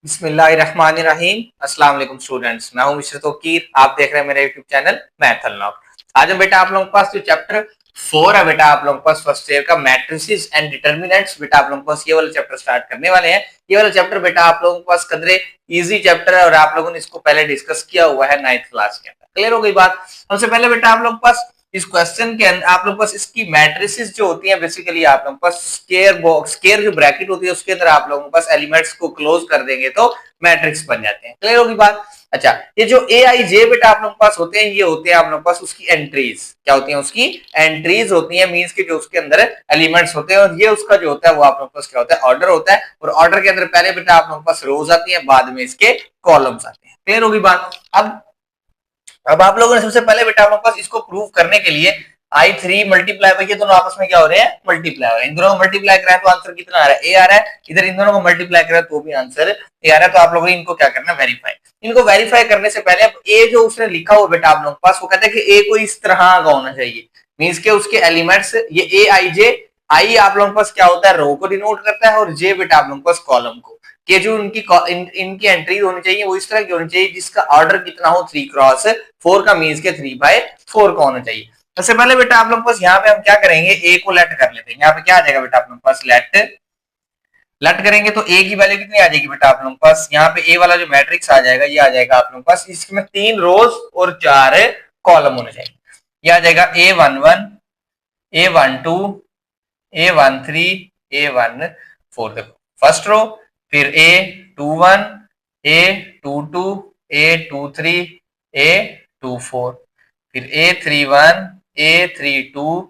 बिस्मिल्लाहिर्रहमानिर्रहीम। अस्सलाम वालेकुम स्टूडेंट्स, मैं हूं मिस्टर तौकीर। आप देख रहे हैं मेरा यूट्यूब चैनल मैथ अनलॉक। आज हम बेटा आप लोगों के पास जो चैप्टर 4 है बेटा आप लोगों के पास फर्स्ट ईयर का मैट्रिसेस एंड डिटर्मिनेंट्स बेटा आप लोगों के पास ये वाला चैप्टर स्टार्ट करने वाले हैं। ये वाला चैप्टर बेटा आप लोगों के पास कदरे इजी चैप्टर है और आप लोगों ने इसको पहले डिस्कस किया हुआ है 9th क्लास के अंदर। क्लियर हो गई बात। सबसे पहले बेटा आप लोगों के पास इस क्वेश्चन के अंदर आप लोग पास इसकी मैट्रिसेस जो होती हैं बेसिकली आप लोगों के पास स्क्वायर बॉक्स स्क्वायर जो ब्रैकेट होती है उसके अंदर आप लोगों के पास एलिमेंट्स को क्लोज कर देंगे तो मैट्रिक्स बन जाते हैं। क्लियर होगी बात। अच्छा, ये जो ए आई जे बेटा आप लोगों के पास होते हैं ये होते हैं आप लोगों के पास उसकी एंट्रीज। क्या होती है? उसकी एंट्रीज होती है, मींस कि जो उसके अंदर एलिमेंट्स होते हैं और ये उसका जो होता है वो आप लोगों के पास क्या होता है? ऑर्डर होता है। और ऑर्डर के अंदर पहले बेटा आप लोगों के पास रोज आती है, बाद में इसके कॉलम्स आते हैं। क्लियर होगी बात। अब आप लोगों ने सबसे पहले बेटा आप लोगों के पास इसको प्रूव करने के लिए I3 मल्टीप्लाई बाई, ये दोनों आपस में क्या हो रहे हैं? मल्टीप्लाई हो रहे हैं। इन दोनों को मल्टीप्लाई कराएं तो आंसर कितना आ रहा है? ए आ रहा है। इधर इन दोनों को मल्टीप्लाई करें तो भी आंसर ए आ रहा है। तो आप लोगों ने इनको क्या करना? वेरीफाई। इनको वेरीफाई करने से पहले अब ए जो उसने लिखा हुआ बेटा आप लोगों के पास वो कहते हैं कि ए को इस तरह का होना चाहिए, मींस के उसके एलिमेंट्स ये ए आई जे, आई आप लोगों के पास क्या होता है? रो को डिनोट करता है और जे बेटा आप लोगों के पास कॉलम को। कि जो इनकी एंट्रीज होनी चाहिए वो इस तरह की होनी चाहिए जिसका ऑर्डर कितना हो? 3x4 का, मींस के 3/4 का होना चाहिए। सबसे पहले बेटा आप लोग पास यहाँ पे हम क्या करेंगे? ए को लेट कर लेते हैं। यहाँ पे क्या आ जाएगा बेटा आप लोग पास? लेट करेंगे तो ए की वैल्यू कितनी आ जाएगी बेटा आप लोग पास? यहाँ पे ए वाला जो मैट्रिक्स आ जाएगा ये आ जाएगा आप लोग पास, इसमें 3 रोज और 4 कॉलम होने चाहिए। ये आ जाएगा A11, A12, A13, A14। देखो फर्स्ट रो, फिर A21, A22, A23, A24, फिर A31, A32,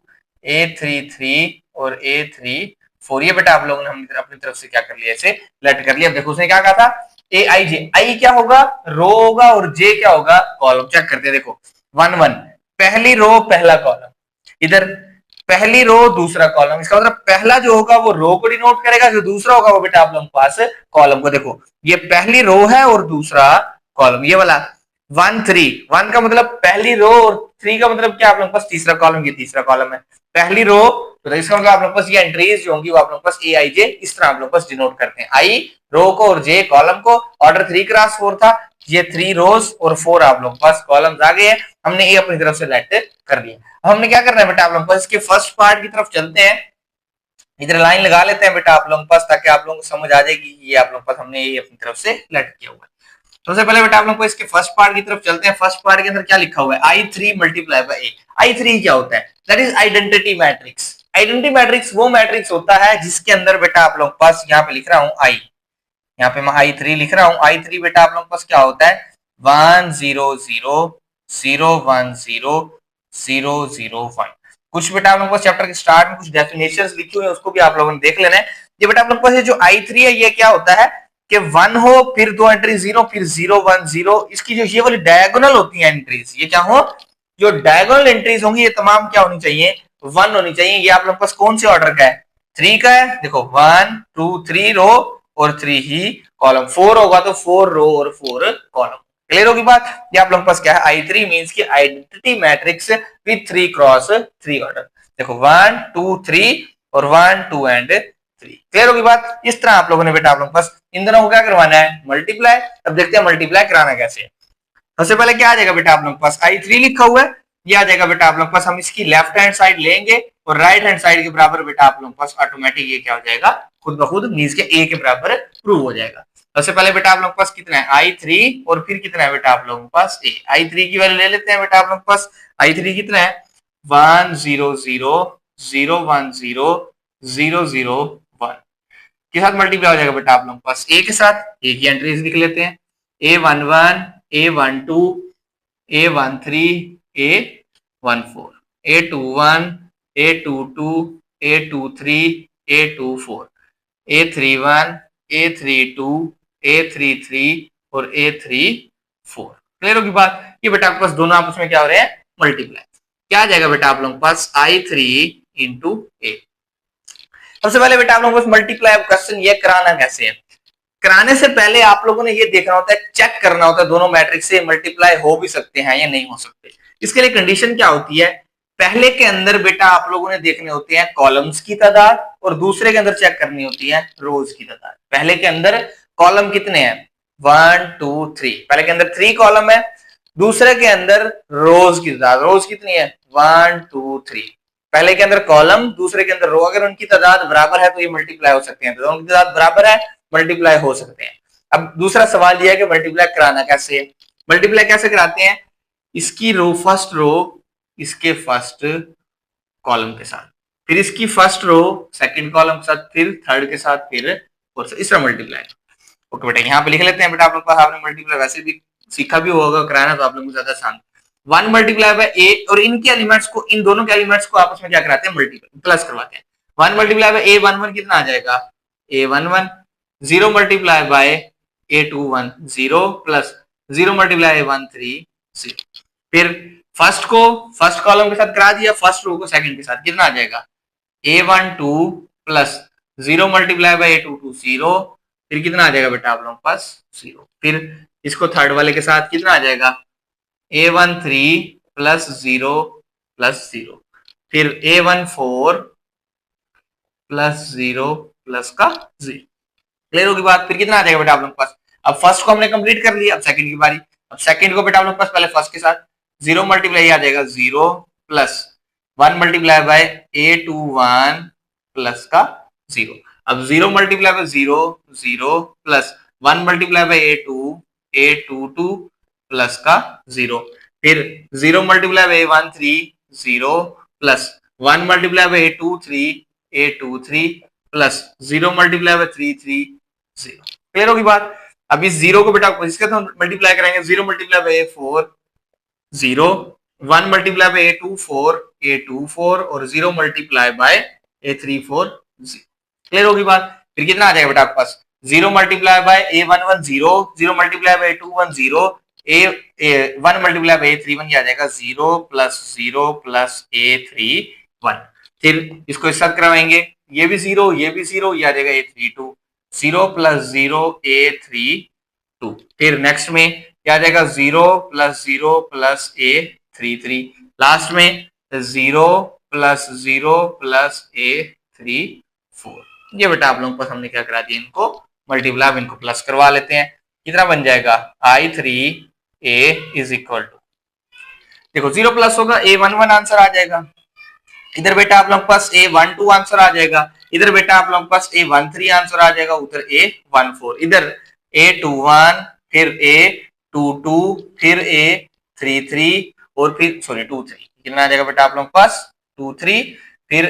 A33 और A34। ये बेटा आप लोगों ने हम अपनी तरफ से क्या कर लिया? इसे लेट कर लिया। अब देखो उसने क्या कहा था? ए आई जे, आई क्या होगा? रो होगा और जे क्या होगा? कॉलम। चेक करते हैं। देखो 1 1 पहली रो पहला कॉलम, इधर पहली रो दूसरा कॉलम। इसका मतलब पहला जो होगा वो रो को डिनोट करेगा, जो दूसरा होगा वो बेटा आप लोगों के पास कॉलम को। देखो ये पहली रो है और दूसरा कॉलम। ये वाला 1 3, 1 का मतलब पहली रो और 3 का मतलब क्या? आप लोगों के पास तीसरा कॉलम। ये तीसरा कॉलम है, पहली रो। तो इसका मतलब आप लोगों के पास ये एंट्रीज जो होंगी वो आप लोगों के पास ए आई जे इस तरह आप लोगों के पास डिनोट करते हैं। आई रो को और जे कॉलम को। ऑर्डर 3x4 था, ये 3 रोज और 4 आप लोगों के पास कॉलम्स आ गए हैं। हमने ए अपनी तरफ से लेट कर दिया। हमने क्या करना है बेटा आप लोगों के पास? इसके फर्स्ट पार्ट की तरफ चलते हैं। इधर लाइन लगा लेते हैं बेटा आप लोगों के पास ताकि आप लोगों को समझ आ जाएगी ये आप लोगों के पास हमने ये अपनी तरफ से लेट किया हुआ है। सबसे पहले बेटा आप लोगों को इसके फर्स्ट पार्ट की तरफ चलते हैं। फर्स्ट पार्ट के अंदर क्या लिखा हुआ है? I3 multiply by A. I3 क्या होता है? That is identity matrix. Identity matrix वो मैट्रिक्स होता है जिसके अंदर बेटा आप लोगों के पास, यहाँ पे लिख रहा हूं आई, यहाँ पे मैं I3 लिख रहा हूं। I3 बेटा आप लोगों के पास क्या होता है? 1 0 0 0 1 0 0 0 1। कुछ बेटा आप लोगों को चैप्टर के स्टार्ट में कुछ डेफिनेशंस लिखी हुई है, उसको भी आप लोगों ने देख लेना है। ये बेटा आप लोगों के पास जो I3 है ये क्या होता है कि 1 हो, फिर 2 एंट्री 0, फिर 0 1 0। इसकी जो ये वाली डायगोनल होती है एंट्रीज, ये क्या हो? जो डायगोनल एंट्रीज होंगी ये तमाम क्या होनी चाहिए? 1 होनी चाहिए। ये आप लोगों के पास कौन से ऑर्डर का है? 3 का है। देखो 1 2 3 रो और 3 ही कॉलम। 4 होगा तो 4 रो और 4 कॉलम। क्लियर होगी बात। ये आप लोगों के पास क्या है? I3 मींस की identity matrix with 3x3 order. देखो 1 2 3 और 1 2 एंड 3। क्लियर होगी बात। इस तरह आप लोगों ने बेटा आप लोगों के पास इन दोनों को क्या करवाना है? मल्टीप्लाई। अब देखते हैं मल्टीप्लाई कराना कैसे है। सबसे पहले क्या आ जाएगा बेटा आप लोगों के पास? I3 लिखा हुआ है, ये आ जाएगा बेटा आप लोगों के पास। हम इसकी लेफ्ट हैंड साइड लेंगे और राइट हैंड साइड के बराबर बेटा आप लोगों के पास ऑटोमेटिक ये क्या हो जाएगा? खुद ब खुद मींस के ए के बराबर प्रूव हो जाएगा। सबसे पहले बेटा आप लोगों के पास कितना है? I3 और फिर कितना है बेटा आप लोगों के पास? ए। I3 की वैल्यू ले लेते हैं बेटा आप लोगों के पास। I3 कितना है? 1 0 0 0 1 0 0 0 1 के साथ मल्टीप्लाई हो जाएगा बेटा आप लोगों के पास ए के साथ। ए की एंट्रीज लिख लेते हैं। A11, A12, A13, A14, A21, A22, A23, A24, A31, A32, A33 और A34। क्लियर होगी बात। ये बेटा आपके पास दोनों आपस में क्या हो रहे हैं? मल्टीप्लाई। क्या आ जाएगा बेटा आप लोगों के पास? I3 इंटू ए। सबसे पहले बेटा आप लोगों को मल्टीप्लाई क्वेश्चन ये कराना कैसे है? कराने से पहले आप लोगों ने ये देखना होता है, चेक करना होता है दोनों मैट्रिक्स से मल्टीप्लाई हो भी सकते हैं या नहीं हो सकते। इसके लिए कंडीशन क्या होती है? पहले के अंदर बेटा आप लोगों ने देखने होते हैं कॉलम्स की तादाद और दूसरे के अंदर चेक करनी होती है रोज की तादाद। पहले के अंदर कॉलम कितने हैं, 1 2 3, पहले के अंदर 3 कॉलम है, दूसरे के अंदर रोज की तादाद, रोज कितनी है 1 2 3, पहले के अंदर कॉलम दूसरे के अंदर रो, अगर उनकी तादाद बराबर है तो ये मल्टीप्लाई हो सकते हैं, तो उनकी तादाद बराबर है मल्टीप्लाई हो सकते हैं। अब दूसरा सवाल यह है कि मल्टीप्लाई कराना कैसे है, मल्टीप्लाई कैसे कराते हैं, इसकी रो फर्स्ट रो इसके फर्स्ट कॉलम के साथ, फिर इसकी फर्स्ट रो सेकंड कॉलम के साथ, फिर थर्ड के साथ, फिर फोर्थ, इस तरह मल्टीप्लाई। ओके बेटा यहाँ पे लिख लेते हैं बेटा, आप लोग को आपने मल्टीप्लाई वैसे भी सीखा भी होगा, कराना तो आप लोगों को ज्यादा आसान। 1 मल्टीप्लाई बाय ए, और इनके एलिमेंट्स को, इन दोनों के एलिमेंट्स को आपस में क्या कराते हैं, मल्टीप्लाई प्लस करवाते हैं। 1 मल्टीप्लाई बाय A11 कितना आ जाएगा A11, 0 multiply by A21 0, plus 0 multiply A13 0, फिर फर्स्ट को फर्स्ट कॉलम के साथ करा दिया, फर्स्ट रो को सेकंड के साथ, कितना आ जाएगा A12 plus 0 multiply by A22 0, फिर कितना आ जाएगा बेटा आप लोगों के पास 0, फिर इसको थर्ड वाले के साथ कितना आ जाएगा A13 प्लस 0 प्लस 0, फिर A14 प्लस 0 प्लस का 0, क्लियर होगी बात। फिर कितना आ जाएगा बेटा आप लोगों के पास, अब फर्स्ट को हमने कंप्लीट कर लिया, अब सेकंड की बारी, अब सेकंड को बेटा आप लोगों के पास पहले फर्स्ट के साथ 0 मल्टीप्लाई आ जाएगा 0, plus 1 multiply bye A21 plus का 0, अब 0 multiply by 0 0, plus 1 multiply bye A22 plus का 0, फिर 0 multiply by A13 0, plus 1 multiply bye A23 plus 0 multiply by 33 0, clear होगी बात। अब इस 0 को बेटा इसके तो मल्टीप्लाई करेंगे, 0 multiply by A4 0, 1 multiply bye A24 और 0 मल्टीप्लाई बाय A34 0, क्लियर होगी बात। फिर कितना आ जाएगा बेटा आपके पास 0 multiply by A11 0, 0 multiply by A21 0, 1 multiply bye A31 आ जाएगा 0 प्लस A31, फिर इसको इस साथ करवाएंगे, ये भी 0 ये भी 0, ये आ जाएगा A32, 0 प्लस 0 A32, फिर नेक्स्ट में क्या आ जाएगा 0 प्लस A33, लास्ट में 0 प्लस A34, ये बेटा आप लोगों को हमने क्या करा दिया, इनको मल्टीप्लाई, इनको प्लस करवा लेते हैं, कितना बन जाएगा I3A इज इक्वल टू, देखो 0 प्लस होगा A11 आंसर आ जाएगा, इधर बेटा आप लोग पास A12 आंसर आ जाएगा, इधर बेटा आप लोग पास A13 आंसर आ जाएगा, उधर A14, इधर A21 फिर A22 फिर A33 और फिर सॉरी 23, कितना आ जाएगा बेटा आप लोग पास 23, फिर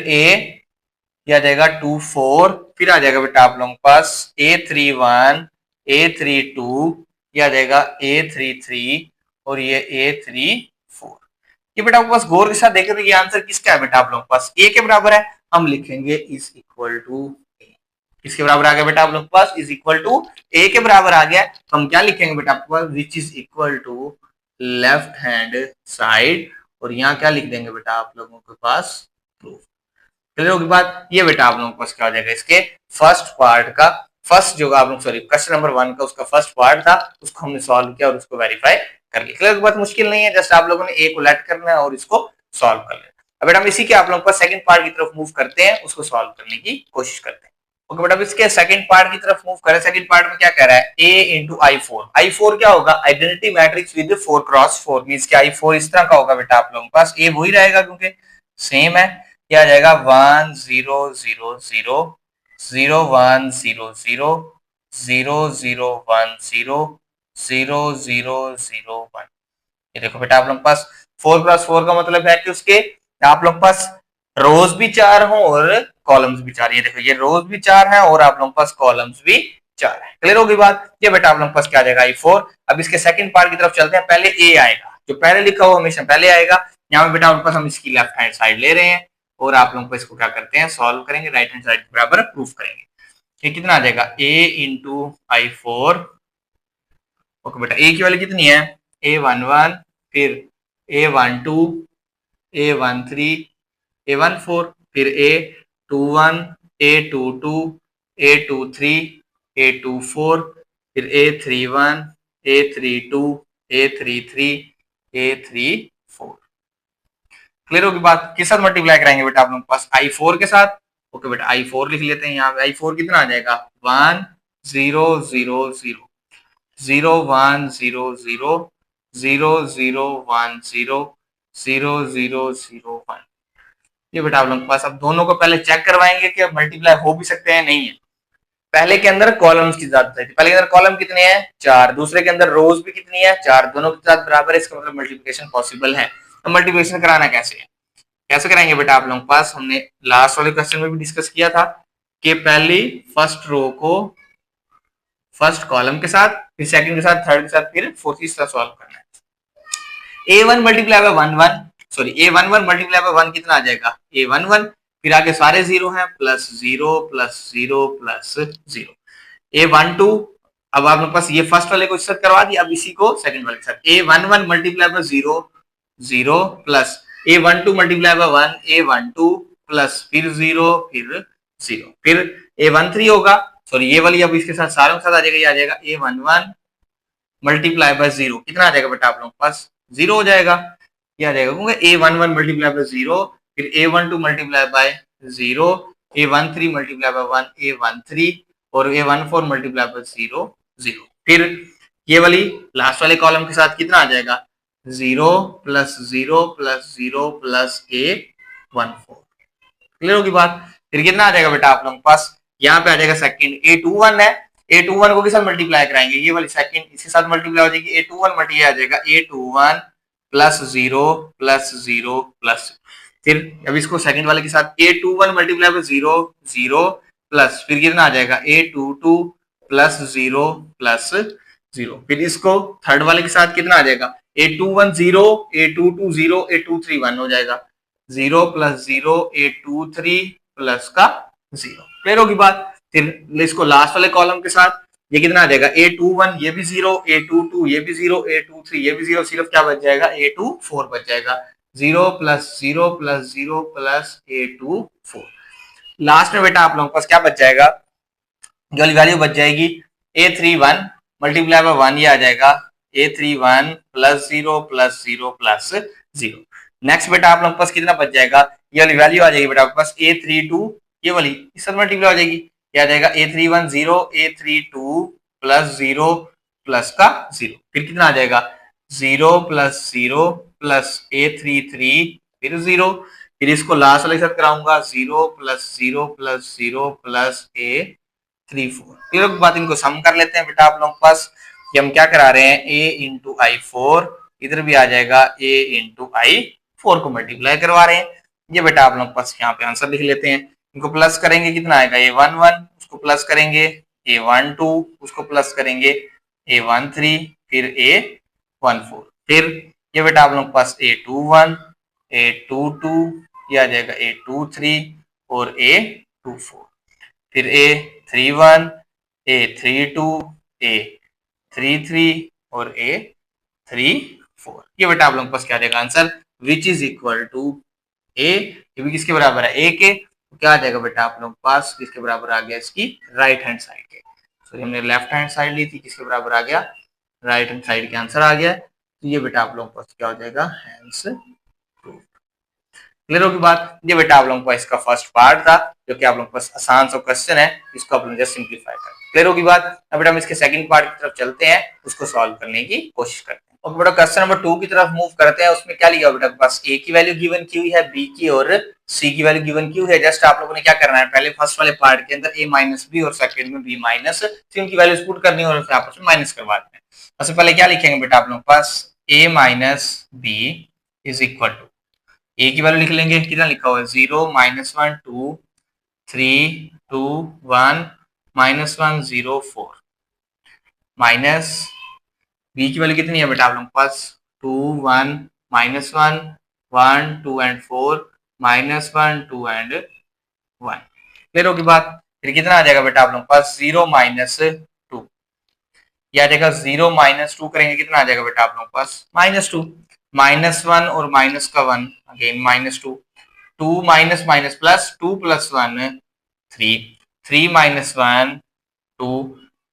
आ जाएगा 24, फिर आ जाएगा बेटा आप लोगों के पास A31 A32, ये आ जाएगा A33 और ये A34, ये बेटा आपके पास गौर के साथ देखें तो ये आंसर किसका है बेटा आप लोगों के पास A के बराबर है, हम लिखेंगे इज इक्वल टू A, किसके बराबर आ गया बेटा आप लोगों के पास इज इक्वल टू A के बराबर आ गया, तो हम क्या लिखेंगे बेटा आपके पास which is equal to left hand side, और यहाँ क्या लिख देंगे बेटा आप लोगों के पास प्रूफ, क्लियर होगी बात। ये बेटा आप लोगों के पास क्या हो जाएगा, इसके फर्स्ट पार्ट का फर्स्ट जो आप लोग सॉरी क्वेश्चन नंबर 1 का उसका फर्स्ट पार्ट था, उसको हमने सॉल्व किया और उसको वेरीफाई कर लिया, क्लियर, बहुत मुश्किल नहीं है, जस्ट आप लोगों ने ए को लेट करना है और इसको सॉल्व कर लेना। अब बेटा हम इसी के आप लोगों का सेकंड पार्ट की तरफ मूव करते हैं, उसको सॉल्व करने की कोशिश करते हैं। ओके बेटा इसके सेकंड पार्ट की तरफ मूव करें, सेकंड पार्ट में क्या कह रहा है A इंटू I4, I4 क्या होगा identity matrix with 4x4, means कि I4 इस तरह का होगा बेटा आप लोगों के पास, A वही रहेगा क्योंकि सेम है, क्या आ जाएगा 1 0 0 0 0 1 0 0 0 0 1 0 0 0 0 1, ये देखो बेटा आप लोग पास 4x4 का मतलब है कि उसके आप लोग पास रोज भी 4 हो और कॉलम्स भी 4, ये देखो ये रोज भी 4 है और आप लोग पास कॉलम्स भी 4 है, क्लियर होगी बात। ये बेटा आप लोग पास क्या आ जाएगा I4। अब इसके सेकंड पार्ट की तरफ चलते हैं, पहले A आएगा, जो पहले लिखा हुआ हमेशा पहले आएगा, यहाँ पे बेटा आप पास हम इसकी लेफ्ट हैंड साइड ले रहे हैं और आप लोग इसको क्या करते हैं सॉल्व करेंगे, राइट हैंड साइड के बराबर प्रूफ करेंगे, ये कितना आ जाएगा A इंटू I4, ओके बेटा A की वैल्यू कितनी है A11, फिर A12 A13 A14, फिर A21 A22 A23 A24, फिर A31 A32 A33 A34, clear होगी बात। किस साथ मल्टीप्लाई कराएंगे बेटा आप लोगों के पास I4 के साथ, ओके बेटा I4 लिख लेते हैं, यहाँ पे I4 कितना आ जाएगा 1 0 0 0 0 1 0 0 0 0 1 0 0 0 0 1। ये बेटा आप लोगों के पास, अब दोनों को पहले चेक करवाएंगे कि अब मल्टीप्लाई हो भी सकते हैं नहीं है। पहले के अंदर कॉलम्स की ज्यादा थी, पहले के अंदर कॉलम कितने हैं 4, दूसरे के अंदर रोज भी कितनी है 4, दोनों के साथ बराबर है, इसका मतलब मल्टीप्लिकेशन पॉसिबल है। तो मल्टीप्लिकेशन कराना कैसे है, कैसे कराएंगे बेटा आप लोगों के पास, हमने लास्ट वाले क्वेश्चन में भी डिस्कस किया था कि पहली फर्स्ट रो को फर्स्ट कॉलम के साथ, फिर सेकंड के साथ, थर्ड के साथ, फिर फोर्थ की तरह सॉल्व करना है। A1 multiply by 1 1, sorry A11 multiply by 1 कितना आ जाएगा A11, फिर आगे सारे जीरो हैं, प्लस 0 प्लस 0 प्लस 0। A12, अब आपके पास ये फर्स्ट वाले को इसके साथ करवा दिया, अब इसी को सेकंड वाले के साथ A11 multiply by 0 0 plus A12 multiply by 1 A12 plus फिर 0 फिर 0, फिर A13 होगा, सॉरी ये वाली अब इसके साथ सारों के साथ आ जाएगा, ये आ जाएगा A11 मल्टीप्लाई बाय 0 कितना आ जाएगा बेटा आप लोगों के पास 0 हो जाएगा, ये आ जाएगा क्योंकि A11 मल्टीप्लाई बाय 0, फिर A12 multiply by 0, A13 multiply by 1 A13 और A14 मल्टीप्लाई बाय 0 0, फिर ये वाली लास्ट वाले कॉलम के साथ कितना आ जाएगा 0 plus 0 plus 0 plus A14। Clear होगी बात, फिर कितना आ जाएगा बेटा आप लोगों के पास, यहाँ पे आ जाएगा सेकंड A21 है, A21 को किस साथ मल्टीप्लाई कराएंगे, ये वाली सेकंड इसके साथ मल्टीप्लाई हो जाएगी, A21 मल्टीप्लाई आ जाएगा A21 प्लस 0 प्लस 0 प्लस, फिर अब इसको सेकंड वाले के साथ A21 मल्टीप्लाई बाय 0 0 प्लस, फिर कितना आ जाएगा A22 प्लस 0 प्लस 0, फिर इसको थर्ड वाले के साथ कितना आ जाएगा A21 0 A22 0 A23 1 हो जाएगा, 0 प्लस 0 A23 प्लस का 0। क्लियर होगी बात, फिर इसको लास्ट वाले कॉलम के साथ ये कितना आ जाएगा A21 ये भी 0 A22 ये भी 0 A23 ये भी 0, सिर्फ क्या बच जाएगा A24 बच जाएगा, 0 plus 0 plus 0 plus A24। Last में बेटा आप लोगों के पास क्या बच जाएगा, जो वाली वैल्यू बच जाएगी A31 मल्टीप्लाई बाय 1, ये आ जाएगा A31 plus 0 plus 0 plus 0। Next बेटा आप लोग के पास कितना बच जाएगा, ये वाली वैल्यू आ जाएगी बेटा आपके पास A32, ये वाली इस साथ मल्टीप्लाई हो जाएगी, ये आ जाएगा A31 0 A32 प्लस 0 प्लस का 0, फिर कितना आ जाएगा 0 प्लस 0 प्लस A33 फिर 0, फिर इसको लास्ट वाले के साथ कराऊंगा 0 plus 0 plus 0 plus A34। Clear बात, इनको सम कर लेते हैं बेटा आप लोगों के पास, कि हम क्या करा रहे हैं A इंटू I4, इधर भी आ जाएगा A इंटू I4 को मल्टीप्लाई करवा रहे हैं। ये बेटा आप लोगों के पास यहाँ पे आंसर लिख लेते हैं, इनको प्लस करेंगे कितना आएगा A11, उसको प्लस करेंगे A12, उसको प्लस करेंगे A13 फिर A14, फिर ये बेटा आप लोगों के पास A21 A22, ये आ जाएगा A23 और A24, फिर A31 A32 A33 और A34। ये बेटा आप लोगों के पास क्या आ जाएगा answer, which is equal to A, ये भी किसके बराबर है A के, तो क्या आ जाएगा बेटा आप लोगों के पास, किसके बराबर आ गया इसकी राइट हैंड साइड के, सॉरी हमने लेफ्ट हैंड साइड ली थी, किसके बराबर आ गया राइट हैंड साइड के आंसर आ गया, तो ये बेटा आप लोगों के पास क्या हो जाएगा हैंस प्रूव्ड। क्लियर होगी बात, ये बेटा आप लोगों को इसका फर्स्ट पार्ट था, जो कि आप लोगों के पास आसान सा क्वेश्चन है, इसको आप लोग जस्ट सिंप्लीफाई कर। क्लियर होगी बात, अब बेटा हम इसके सेकंड पार्ट की तरफ चलते हैं, उसको सॉल्व करने की कोशिश करते हैं। और बेटा क्वेश्चन नंबर 2 की तरफ मूव करते हैं, उसमें क्या लिखा बेटा पास A की वैल्यू गिवन की हुई है, B की और C की वैल्यू गिवन की हुई है। जस्ट आप लोगों ने क्या करना है, पहले फर्स्ट वाले पार्ट के अंदर A माइनस बी और सेकंड में B माइनस सी की वैल्यूज पुट करनी है और फिर आपस में माइनस करवा देना है। सबसे पहले क्या लिखेंगे बेटा आप लोगों के पास A minus B is equal to, A की वैल्यू लिख लेंगे, कितना लिखा हुआ है 0 माइनस 1 2 3 2 1 माइनस 1 0 4, माइनस B की वैल्यू कितनी है बेटा आप लोगों के पास 2 1 minus 1 1 2 and 4 minus 1 2 and 1। Clear होगी बात, फिर कितना आ जाएगा बेटा आप लोगों के पास 0 माइनस 2, यह आ जाएगा 0 माइनस 2 करेंगे कितना आ जाएगा बेटा आप लोगों के पास माइनस 2, माइनस 1 और माइनस का 1 again minus 2, 2 minus minus plus 2 plus 1 3, 3 minus 1 2,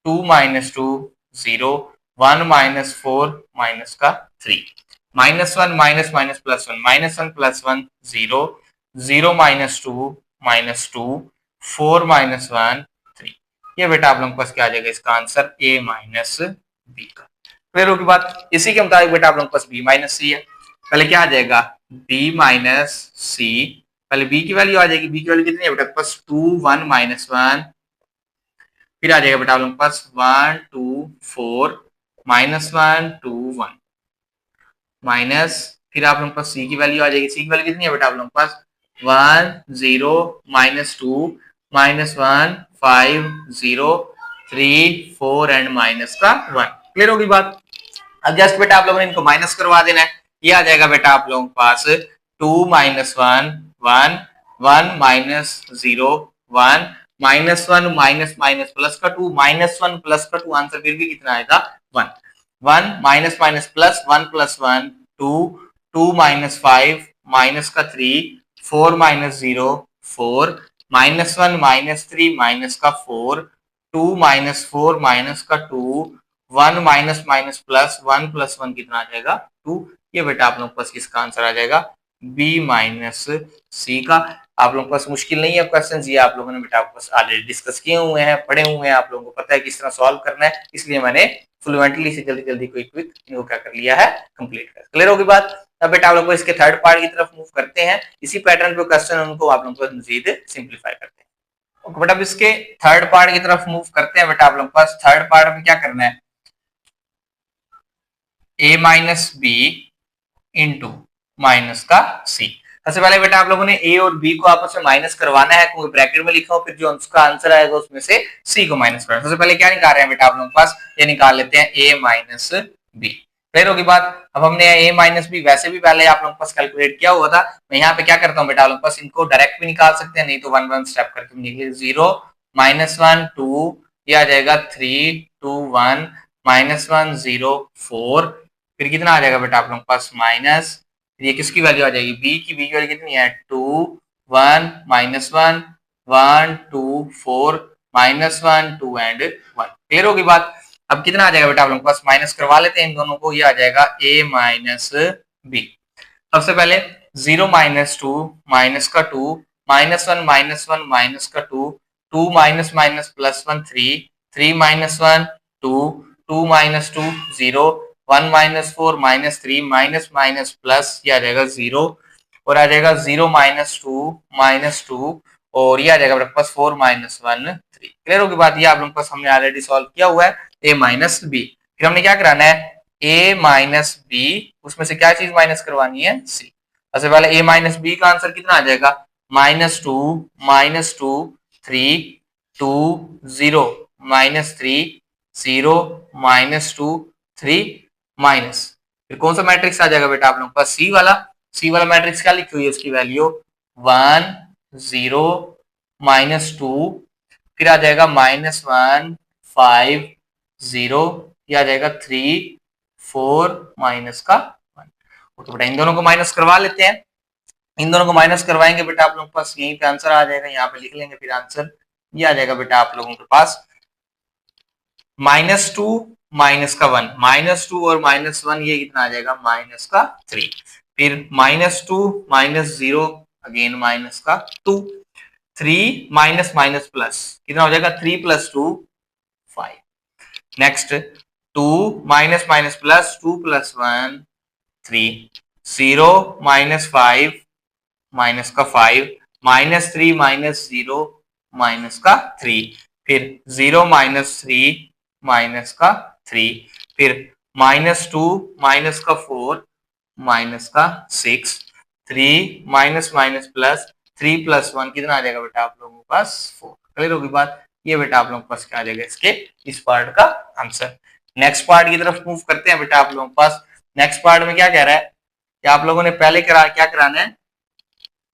2 minus 2 0, 1 minus 4 minus का 3, minus 1 minus minus plus 1 minus 1 plus 1 0, 0 minus 2 minus 2 4 minus 1 3। ये बेटा आप लोगों के पास क्या आ जाएगा इसका आंसर a माइनस बी का। क्लियर होगी बात। इसी के मुताबिक बेटा आप लोगों के पास b माइनस सी है। पहले क्या आ जाएगा b माइनस सी, पहले b की वैल्यू आ जाएगी, b की वैल्यू कितनी है बेटा पास 2 1 माइनस 1, फिर आ जाएगा बेटा आप लोगों के पास 1 2 4 माइनस 1 2 1 माइनस, फिर आप लोगों के पास c की वैल्यू आ जाएगी, c की वैल्यू कितनी है बेटा आप लोगों के पास 1 0 माइनस 2 माइनस 1 5 0 3 4 एंड माइनस का 1। क्लियर होगी बात। अब जस्ट बेटा आप लोगों ने इनको माइनस करवा देना है। ये आ जाएगा बेटा आप लोगों के पास 2 minus 1 1 1 minus 0 1 minus 1 minus minus plus का 2 माइनस 1 प्लस का 2, आंसर फिर भी कितना आएगा 1 1 minus minus plus 1 plus 1 2 2 minus 5 minus का 3 4 माइनस 0 4 माइनस 1 माइनस 3 माइनस का 4 2 माइनस 4 माइनस का 2 1 माइनस माइनस प्लस 1 प्लस 1 कितना आ जाएगा 2। ये बेटा आप लोगों के पास किसका आंसर आ जाएगा b माइनस सी का। आप लोगों के पास मुश्किल नहीं है क्वेश्चन, ये आप लोगों ने बेटा आपके पास ऑलरेडी डिस्कस किए हुए हैं, पढ़े हुए हैं, आप लोगों को पता है किस तरह सॉल्व करना है, इसलिए मैंने फ्लुएंटली से जल्दी जल्दी क्विक इनको क्या कर लिया है कंप्लीट कर। क्लियर होगी बात। अब बेटा आप लोगों को इसके थर्ड पार्ट की तरफ मूव करते हैं। इसी पैटर्न पे क्वेश्चन उनको आप लोगों को मजीद सिंप्लीफाई करते हैं। बेटा अब इसके थर्ड पार्ट की तरफ मूव करते हैं। बेटा आप लोगों के पास थर्ड पार्ट में क्या करना है a minus B into minus का c। सबसे पहले बेटा आप लोगों ने a और b को आपस में माइनस करवाना है, क्योंकि ब्रैकेट में लिखा हो, फिर जो उसका आंसर आएगा उसमें से c को माइनस करना। सबसे पहले क्या निकाल रहे हैं बेटा आप लोगों के पास, ये निकाल लेते हैं a माइनस बी। क्लियर होगी बात। अब हमने a माइनस बी वैसे भी पहले आप लोगों के पास कैलकुलेट किया हुआ था। मैं यहाँ पे क्या करता हूँ बेटा आप लोगों के पास इनको डायरेक्ट भी निकाल सकते हैं, नहीं तो वन वन स्टेप करके निकले 0 माइनस 1 2, ये आ जाएगा 3 2 1 माइनस 1 0 4, फिर कितना आ जाएगा बेटा आप लोगों के पास माइनस, ये किसकी वैल्यू आ जाएगी b की वैल्यू कितनी है 2 1 माइनस 1 1 2 4 माइनस 1 2 एंड 1। क्लियर होगी बात। अब कितना आ जाएगा बेटा आप लोगों के पास, माइनस करवा लेते हैं इन दोनों को, ये आ जाएगा a माइनस बी। सबसे पहले 0 माइनस 2 माइनस का 2 माइनस 1 माइनस 1 माइनस का 2 2 minus minus plus 1 3 3 minus 1 2 2 minus 2 0 1 minus 4 minus 3 minus minus plus, ये आ जाएगा 0 और आ जाएगा 0 माइनस 2 और ये आ जाएगा मेरे पास 4 माइनस 1 3। क्लियर होगी बात। ये आप लोगों के पास हमने ऑलरेडी सॉल्व किया हुआ है a माइनस बी। फिर हमने क्या कराना है a माइनस बी, उसमें से क्या चीज माइनस करवानी है c। सबसे पहले a माइनस बी का आंसर कितना आ जाएगा माइनस 2 3 2 0 माइनस 3 0 माइनस 2 3 माइनस, फिर कौन सा मैट्रिक्स आ जाएगा बेटा आप लोगों के पास सी वाला। सी वाला मैट्रिक्स क्या लिखी हुई है उसकी वैल्यू 1 0 माइनस 2, फिर आ जाएगा माइनस 1 5 0, ये आ जाएगा 3 4 माइनस का 1। तो बेटा इन दोनों को माइनस करवा लेते हैं। इन दोनों को माइनस करवाएंगे बेटा आप लोगों के पास यहीं पे आंसर आ जाएगा, यहाँ पे लिख लेंगे फिर आंसर, ये आ जाएगा बेटा आप लोगों के पास माइनस 2 माइनस का 1, माइनस 2 और माइनस 1 ये कितना आ जाएगा माइनस का 3, फिर माइनस 2 माइनस 0 अगेन माइनस का 2, 3 माइनस माइनस प्लस कितना हो जाएगा 3 plus 2 5, next 2 minus minus plus 2 plus 1 3, 0 minus 5 minus का 5 माइनस 3 माइनस 0 माइनस का 3, फिर 0 माइनस 3 माइनस का 3, फिर माइनस 2 माइनस का 4 माइनस का 6, 3 माइनस माइनस प्लस 3 प्लस 1 कितना आ जाएगा बेटा आप लोगों के पास 4। क्लियर होगी बात। ये बेटा आप लोगों के पास क्या आ जाएगा इसके इस पार्ट का आंसर। नेक्स्ट पार्ट की तरफ मूव करते हैं बेटा आप लोगों के पास। नेक्स्ट पार्ट में क्या कह रहा है कि आप लोगों ने पहले क्या कराना है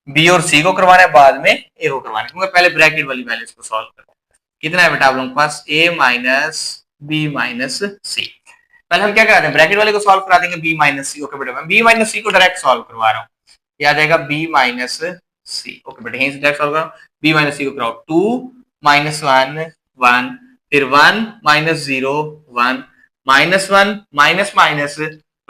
बी और सी को करवाना है, बाद में ए को करवाना है, क्योंकि पहले ब्रैकेट वाली वैल्यूज को सॉल्व करना है। कितना है बेटा आप लोगों के पास a माइनस बी माइनस सी। पहले हम क्या कराते हैं ब्रैकेट वाले को सॉल्व करा देंगे b माइनस सी। ओके बेटा मैं b माइनस सी को डायरेक्ट सॉल्व करवा रहा हूँ, ये आ जाएगा b माइनस सी। ओके बेटा यहीं से डायरेक्ट सॉल्व करो, b माइनस सी को कराओ 2 माइनस 1 1, फिर 1 minus 0 1 minus 1 minus minus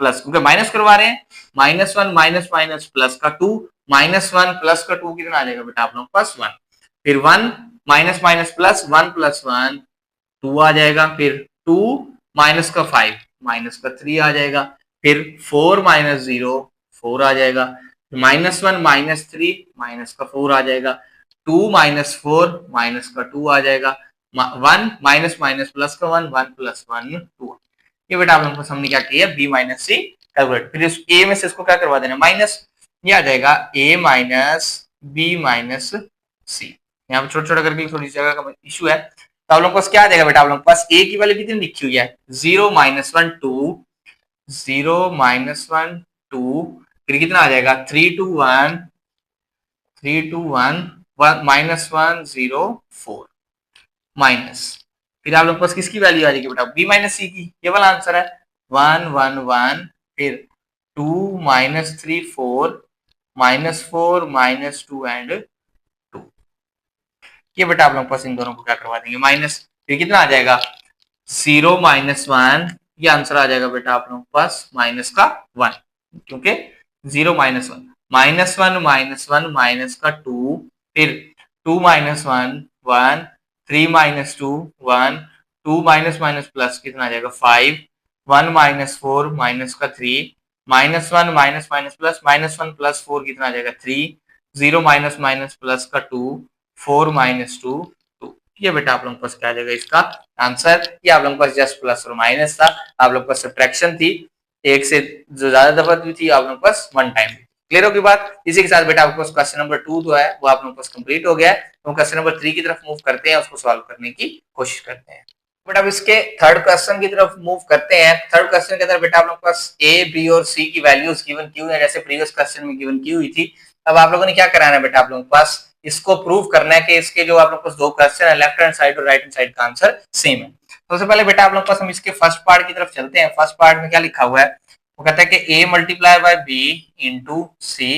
plus, क्योंकि माइनस करवा रहे हैं माइनस 1 माइनस माइनस प्लस का 2 माइनस 1 प्लस का 2 कितना आ जाएगा बेटा आप लोगों के पास 1, फिर 1 माइनस माइनस प्लस 1 प्लस 1 2 आ जाएगा, फिर 2 माइनस का 5 माइनस का 3 आ जाएगा, फिर 4 माइनस 0 4 आ जाएगा, माइनस 1 माइनस 3 माइनस का 4 आ जाएगा, 2 माइनस 4 माइनस का 2 आ जाएगा, 1 माइनस माइनस प्लस का 1 1 प्लस 1 2। ये बेटा आप लोगों को हमने क्या किया, बी माइनस सी कैलकुलेट, फिर इस ए में से इसको क्या करवा देना माइनस, ये आ जाएगा ए माइनस बी माइनस सी। यहाँ पे छोटा छोटा करके थोड़ी सी जगह का इशू है, तो आप लोगों के पास क्या आ जाएगा बेटा, आप लोगों के पास ए की वैल्यू कितनी लिखी हुई है 0 माइनस 1 2 0 माइनस 1 2, फिर कितना आ जाएगा 3 2 1 3 2 1 माइनस 1 0 4 माइनस, फिर आप लोग के पास किसकी वैल्यू आ जाएगी बेटा, बी माइनस सी की, ये वाला आंसर है 1 1 1, फिर 2 माइनस 3 4 माइनस 4 माइनस 2 एंड 2। ये बेटा आप लोग पास इन दोनों को क्या करवा देंगे माइनस, फिर कितना आ जाएगा 0 माइनस 1, ये आंसर आ जाएगा बेटा आप लोगों के पास माइनस का 1, क्योंकि 0 माइनस 1 माइनस 1 माइनस 1 माइनस का 2, फिर 2 minus 1 1 3 minus 2 1 2 minus minus plus कितना आ जाएगा 5 1 माइनस 4 माइनस का 3 minus 1 minus minus plus minus 1 plus 4 कितना आ जाएगा 3 0 माइनस माइनस प्लस का 2 4 माइनस 2 2। ये बेटा आप लोगों के पास क्या आ जाएगा इसका आंसर, ये आप लोगों के पास जस्ट प्लस और माइनस था, आप लोगों के पास सब्ट्रैक्शन थी, एक से जो ज्यादा दफा थी आप लोगों के पास वन टाइम। क्लियर होगी बात, इसी के साथ बेटा आपके पास क्वेश्चन नंबर 2 जो है वो आप लोगों के पास कंप्लीट हो गया है, तो क्वेश्चन नंबर 3 की तरफ मूव करते हैं, उसको सॉल्व करने की कोशिश करते हैं। बट अब इसके थर्ड क्वेश्चन की तरफ मूव करते हैं। थर्ड क्वेश्चन के अंदर बेटा आप लोगों के पास ए बी और सी की वैल्यूज गिवन की हुई है, जैसे प्रीवियस क्वेश्चन में गिवन की हुई थी। अब आप लोगों ने क्या कराना है बेटा, आप लोगों के पास इसको प्रूव करना है कि इसके जो आप लोगों के पास दो क्वेश्चन है, लेफ्ट हैंड साइड और राइट हैंड साइड का आंसर सेम है। सबसे पहले बेटा आप लोगों के पास हम इसके फर्स्ट पार्ट की तरफ चलते हैं। फर्स्ट पार्ट में क्या लिखा हुआ है, वो कहता है कि a multiply by b into C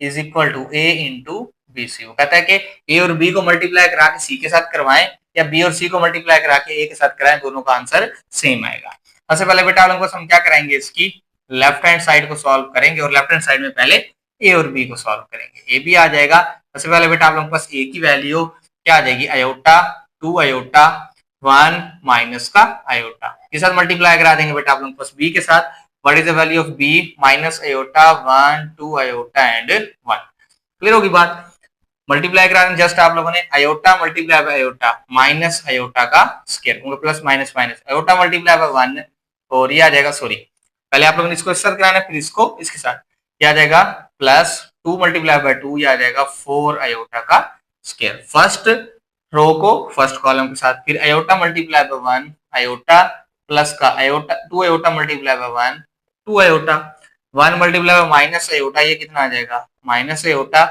is equal to a into B C. वो कहता है कि a और b को मल्टीप्लाई करा के c के साथ करवाएं या b और c को मल्टीप्लाई करा के a के साथ कराएं, दोनों का आंसर सेम आएगा। सबसे पहले बेटा आप लोगों को हम क्या कराएंगे, इसकी लेफ्ट हैंड साइड को सॉल्व करेंगे और लेफ्ट हैंड साइड में पहले a और b को सॉल्व करेंगे। a भी आ जाएगा, सबसे पहले बेटा आप लोगों के पास a की वैल्यू क्या आ जाएगी, अयोटा 2 अयोटा 1 माइनस का अयोटा के साथ मल्टीप्लाई करा देंगे बेटा आप लोगों के पास b के साथ। What is the value of b, minus iota 1 2 iota and 1। Clear होगी बात, मल्टीप्लाई करा दें जस्ट आप लोगों ने iota multiply by iota minus iota का स्क्वायर, क्योंकि plus minus minus iota multiply by 1 और ये आ जाएगा, सॉरी पहले आप लोगों ने इसको इस साथ कराना है फिर इसको इसके साथ, ये आ जाएगा प्लस 2 मल्टीप्लाई बाय 2, ये आ जाएगा 4 अयोटा का स्क्वायर फर्स्ट रो को फर्स्ट कॉलम के साथ, फिर iota multiply by 1 iota plus का iota 2 iota multiply by 1 2 iota 1 multiply by minus iota, ये कितना आ जाएगा minus iota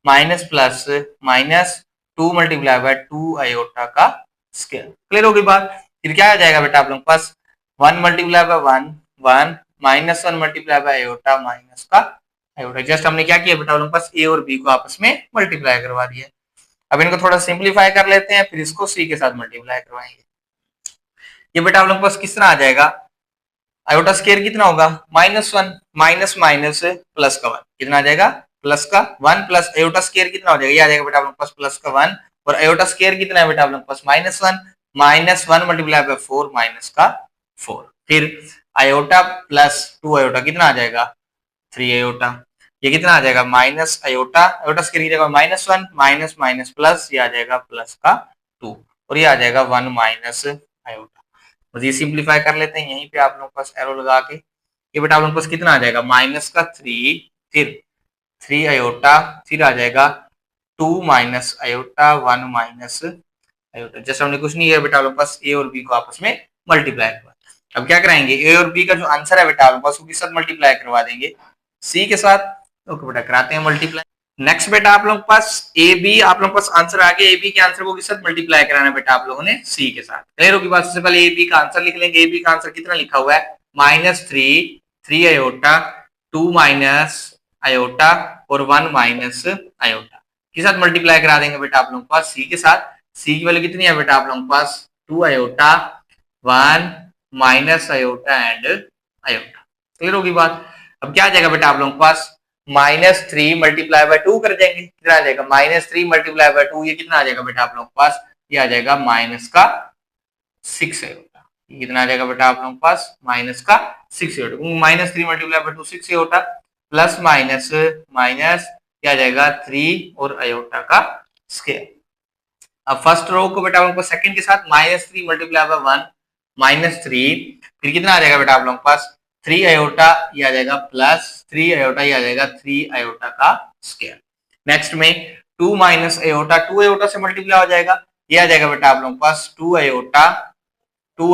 minus plus minus 2 multiply by 2 iota का स्क्वायर। क्लियर होगी बात, फिर क्या आ जाएगा बेटा आप लोगों के पास 1 multiply by 1 1 minus 1 multiply by iota minus का अयोटा। जस्ट हमने क्या किया बेटा आप लोगों के पास ए और बी को आपस में मल्टीप्लाई करवा दिया। अब इनको थोड़ा सिंप्लीफाई कर लेते हैं, फिर इसको सी के साथ मल्टीप्लाई करवाएंगे। ये बेटा आप लोगों के पास किस तरह आ जाएगा, अयोटा स्क्वायर कितना होगा माइनस 1 माइनस माइनस प्लस का 1 कितना आ जाएगा प्लस का 1 प्लस अयोटा स्क्वायर कितना हो जाएगा, ये आ जाएगा बेटा आप लोगों के पास प्लस का 1 और अयोटा स्क्वायर कितना है बेटा आप लोगों के पास minus 1 minus 1 multiply by 4 minus का 4, फिर अयोटा प्लस 2 अयोटा कितना आ जाएगा 3 अयोटा, ये कितना आ जाएगा माइनस अयोटा अयोटा स्क्वायर की जगह माइनस 1 माइनस माइनस प्लस, ये आ जाएगा प्लस का 2 और ये आ जाएगा 1 माइनस अयोटा। ये सिंप्लीफाई कर लेते हैं यहीं पे आप लोगों के पास एरो लगा के, ये बेटा आप लोगों के पास कितना आ जाएगा माइनस का 3 फिर 3 अयोटा फिर आ जाएगा 2 माइनस अयोटा 1 माइनस अयोटा। जैसे हमने कुछ नहीं है बेटा आप लोगों के पास ए और बी को आपस में मल्टीप्लाई करवा। अब क्या कराएंगे, ए और बी का जो आंसर है बेटा आप लोगों के पास उसके साथ मल्टीप्लाई करवा देंगे सी के साथ। ओके बेटा कराते हैं मल्टीप्लाई। नेक्स्ट बेटा आप लोगों के पास ए बी आप लोगों के पास आंसर आ गया, ए बी के आंसर को किसके साथ मल्टीप्लाई कराना है बेटा आप लोगों ने सी के साथ। क्लियर होगी बात, सबसे पहले ए बी का आंसर लिख लेंगे। ए बी का आंसर कितना लिखा हुआ है माइनस 3 अयोटा 2 माइनस अयोटा और 1 माइनस अयोटा के साथ मल्टीप्लाई करा देंगे बेटा आप लोगों के पास सी के साथ। सी की वैल्यू कितनी है बेटा आप लोगों के पास 2 iota 1 minus iota and iota. Clear होगी बात। अब क्या आ जाएगा बेटा आप लोगों के पास -3 मल्टीप्लाई बाय 2 कर देंगे, कितना आ जाएगा -3 मल्टीप्लाई बाय 2, ये कितना आ जाएगा बेटा आप लोगों के पास, ये आ जाएगा -6 आयोटा। ये कितना आ जाएगा बेटा आप लोगों के पास -6 iota, -3 multiply by 2 6 iota, plus minus minus क्या आ जाएगा 3 और आयोटा का स्क्वायर। अब फर्स्ट रो को बेटा हमको सेकंड के साथ -3 मल्टीप्लाई बाय 1 -3, फिर कितना आ जाएगा बेटा आप लोगों के पास 3 आयोटा, ये आ जाएगा प्लस 3 आयोटा, ये आ जाएगा 3 आयोटा का स्क्वायर। नेक्स्ट में 2 माइनस आयोटा, 2 आयोटा से मल्टीप्लाई हो जाएगा, ये आ जाएगा बेटा आप लोगों के पास 2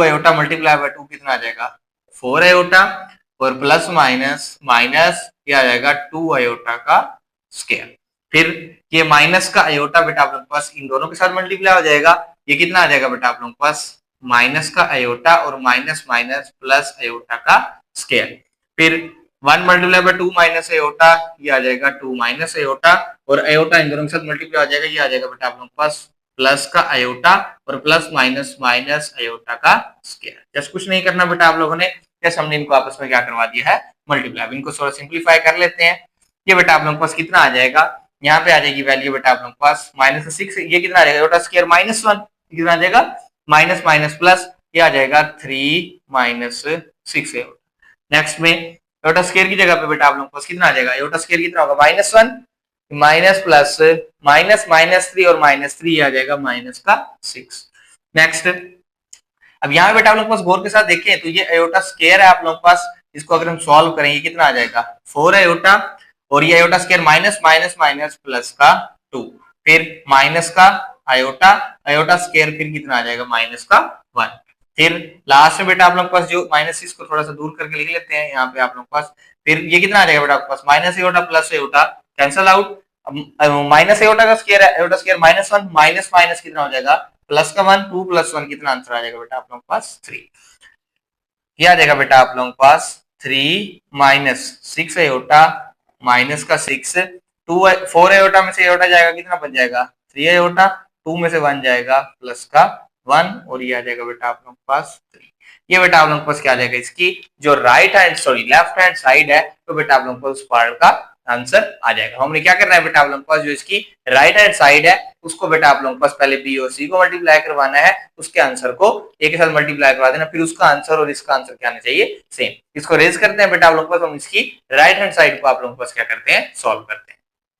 आयोटा मल्टीप्लाई बाय 2 कितना आ जाएगा 4 आयोटा, और प्लस माइनस माइनस ये आ जाएगा 2 आयोटा का स्क्वायर। फिर ये माइनस का आयोटा बेटा आप लोगों के पास इन दोनों के साथ मल्टीप्लाई हो जाएगा, ये कितना आ जाएगा बेटा आप लोगों के पास माइनस का आयोटा और माइनस माइनस प्लस आयोटा का स्क्वायर। फिर 1 मल्टीप्लाई बाय 2 माइनस आयोटा, ये आ जाएगा 2 माइनस आयोटा, और आयोटा इन दोनों के साथ मल्टीप्लाई हो जाएगा, ये आ जाएगा बेटा आप लोगों के पास प्लस का आयोटा और प्लस माइनस माइनस आयोटा का स्क्वायर। जस्ट कुछ नहीं करना बेटा आप लोगों ने, जैसे हमने इनको आपस में क्या करवा दिया है मल्टीप्लाई। इनको थोड़ा सिंप्लीफाई कर लेते हैं। ये बेटा आप लोगों के पास कितना आ जाएगा, यहाँ पे आ जाएगी वैल्यू बेटा आप लोगों के पास -6, ये कितना आ जाएगा आयोटा स्क्वायर -1, कितना आ जाएगा माइनस माइनस प्लस, ये आ जाएगा 3 - 6 आयोटा। नेक्स्ट में आयोटा स्क्वायर की जगह पे बेटा आप लोगों के पास कितना आ जाएगा, आयोटा स्क्वायर कितना होगा -1 माइनस प्लस माइनस -3 और -3 आ जाएगा -6। नेक्स्ट अब यहाँ बेटा आप लोग पास गौर के साथ देखें तो ये आयोटा स्क्वायर है आप लोगों के पास, इसको अगर हम सॉल्व करें ये कितना आ जाएगा 4 आयोटा, और ये iota square minus minus minus plus का 2, फिर माइनस का आयोटा आयोटा स्क्वायर फिर कितना आ जाएगा -1, फिर लास्ट में बेटा आप लोग के पास जो माइनस इसको थोड़ा सा दूर करके लिख लेते हैं यहाँ पे आप लोग के पास, फिर ये कितना आ जाएगा बेटा आपके पास minus iota plus iota cancel out, minus iota का स्क्वायर है आयोटा स्क्वायर -1 माइनस माइनस कितना हो जाएगा प्लस का 1, 2 + 1 कितना आंसर आ जाएगा बेटा आप लोगों के पास 3। ये आ जाएगा बेटा आप लोगों के पास 3 - 6 आयोटा माइनस का 6, 4 आयोटा में से आयोटा जाएगा कितना बच जाएगा 3 आयोटा, 2 में से 1 जाएगा प्लस का 1, और ये आ जाएगा बेटा आप लोगों के पास 3। ये बेटा आप लोगों के पास क्या आ जाएगा, इसकी जो लेफ्ट हैंड साइड है तो बेटा आप लोगों को उस पार्ट का आंसर आ जाएगा। हमने क्या करना है बेटा आप लोगों के पास जो इसकी राइट हैंड साइड है उसको बेटा आप लोगों के पास पहले बी और सी को मल्टीप्लाई करवाना है, उसके आंसर को ए के साथ मल्टीप्लाई करवा देना, फिर उसका आंसर और इसका आंसर क्या आना चाहिए सेम। इसको रेज करते हैं बेटा आप लोगों के पास, हम इसकी राइट हैंड साइड को आप लोगों के पास क्या करते हैं सॉल्व करते हैं।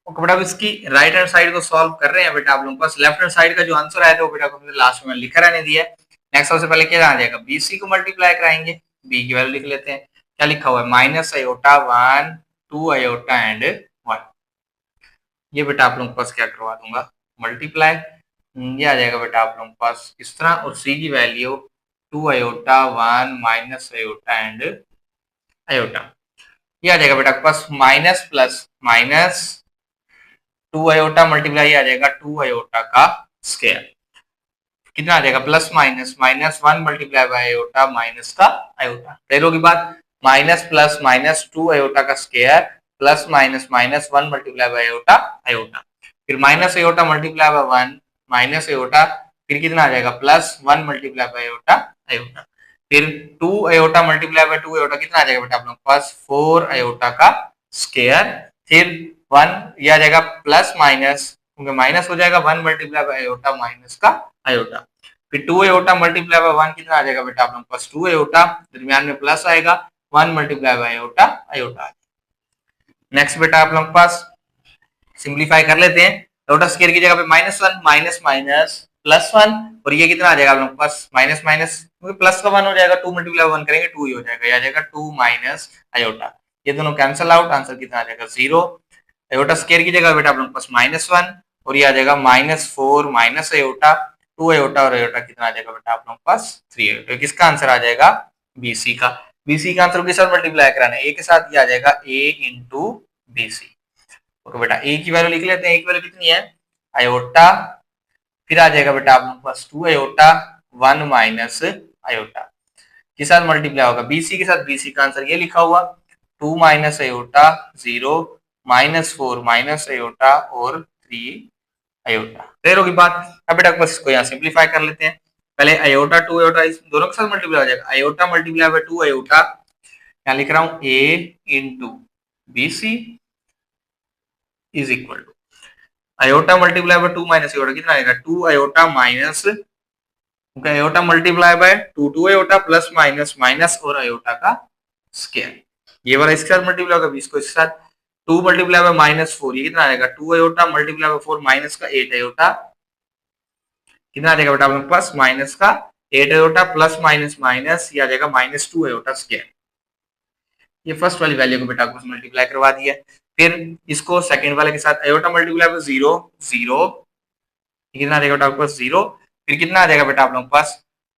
ओके बेटा इसकी राइट हैंड साइड को सॉल्व कर रहे हैं बेटा आप लोगों के पास, लेफ्ट हैंड साइड का जो आंसर आया था वो बेटा को हमने लास्ट में लिखा रहने दिया है। नेक्स्ट सबसे पहले क्या आ जाएगा बी सी को मल्टीप्लाई कराएंगे, बी की वैल्यू लिख लेते हैं, क्या लिखा हुआ है माइनस आयोटा 1, 2 आयोटा एंड 1। ये बेटा आप लोगों के पास क्या करवा दूंगा मल्टीप्लाई, ये आ जाएगा बेटा आप लोगों के पास इस तरह, और सी की value 2 iota 1 minus iota and iota, ये आ जाएगा बेटा आपके पास minus plus minus 2 iota multiply आ जाएगा 2 आयोटा का स्क्वायर, कितना आ जाएगा plus minus -1 multiply by iota minus का आयोटा, पहले की बात माइनस प्लस माइनस 2 आयोटा का square plus -1 multiply by iota iota, फिर minus iota multiply by 1 minus iota, फिर कितना आ जाएगा +1 मल्टीप्लाई बाय आयोटा आयोटा, फिर 2 आयोटा मल्टीप्लाई बाय 2 आयोटा कितना आ जाएगा बेटा आप लोगों के पास 4 आयोटा का स्क्वायर, फिर 1 ये आ जाएगा प्लस माइनस क्योंकि माइनस हो जाएगा 1 मल्टीप्लाई बाय आयोटा माइनस का आयोटा, फिर 2 आयोटा मल्टीप्लाई बाय 1 कितना आ जाएगा बेटा आप लोगों के पास 2 आयोटा, दरमियान में प्लस आएगा 1 multiply by iota iota. Next बेटा आप लोगों के पास सिंप्लीफाई कर लेते हैं, आयोटा स्क्वायर की जगह पे -1 माइनस माइनस +1, और ये कितना आ जाएगा आप लोगों के पास माइनस माइनस क्योंकि प्लस का 1 हो जाएगा 2 मल्टीप्लाई 1 करेंगे 2 ही हो जाएगा, ये आ जाएगा 2 माइनस आयोटा, ये दोनों कैंसिल आउट, आंसर कितना आ जाएगा 0। आयोटा स्क्वायर की जगह बेटा आप लोगों के पास -1 और ये आ जाएगा -4 माइनस आयोटा, 2 आयोटा और आयोटा कितना आ जाएगा बेटा आप लोगों के पास 3 आयोटा, किसका आंसर आ जाएगा बीसी का। बीसी का आंसर के साथ मल्टीप्लाई कराना है, ए के साथ ये आ जाएगा a इंटू बीसी। ओके बेटा ए की वैल्यू लिख लेते हैं, ए की वैल्यू कितनी है आयोटा, फिर आ जाएगा बेटा आप लोगों के पास 2 आयोटा 1 माइनस आयोटा के साथ मल्टीप्लाई होगा बीसी के साथ, बीसी का आंसर ये लिखा हुआ 2 माइनस आयोटा 0 -4 माइनस आयोटा और 3 आयोटा। क्लियर होगी बात। अब बेटा बस इसको यहाँ सिंप्लीफाई कर लेते हैं, पहले आयोटा 2 आयोटा इस दोनों के साथ मल्टीप्लाई हो जाएगा, आयोटा मल्टीप्लाई बाय 2 आयोटा, यहाँ लिख रहा हूँ a into B C is equal to iota multiply by 2 minus iota कितना आएगा 2 iota minus iota multiply by 2 iota plus minus minus और अयोटा का स्क्वायर, ये वाला इसके साथ मल्टीप्लाई होगा इसको इसके साथ 2 मल्टीप्लाई बाय माइनस 4 ये कितना आएगा 2 अयोटा मल्टीप्लाई बाय 4 माइनस का 8 अयोटा कितना आ जाएगा बेटा आप लोग पास माइनस का 8 अयोटा प्लस माइनस माइनस ये आ जाएगा माइनस 2 अयोटा स्क्वायर। ये फर्स्ट वाली वैल्यू को बेटा आपको मल्टीप्लाई करवा दिया, फिर इसको सेकंड वाले के साथ अयोटा मल्टीप्लाई बाय 0 0 कितना आ जाएगा बेटा आपके पास 0, फिर कितना आ जाएगा बेटा आप लोग के पास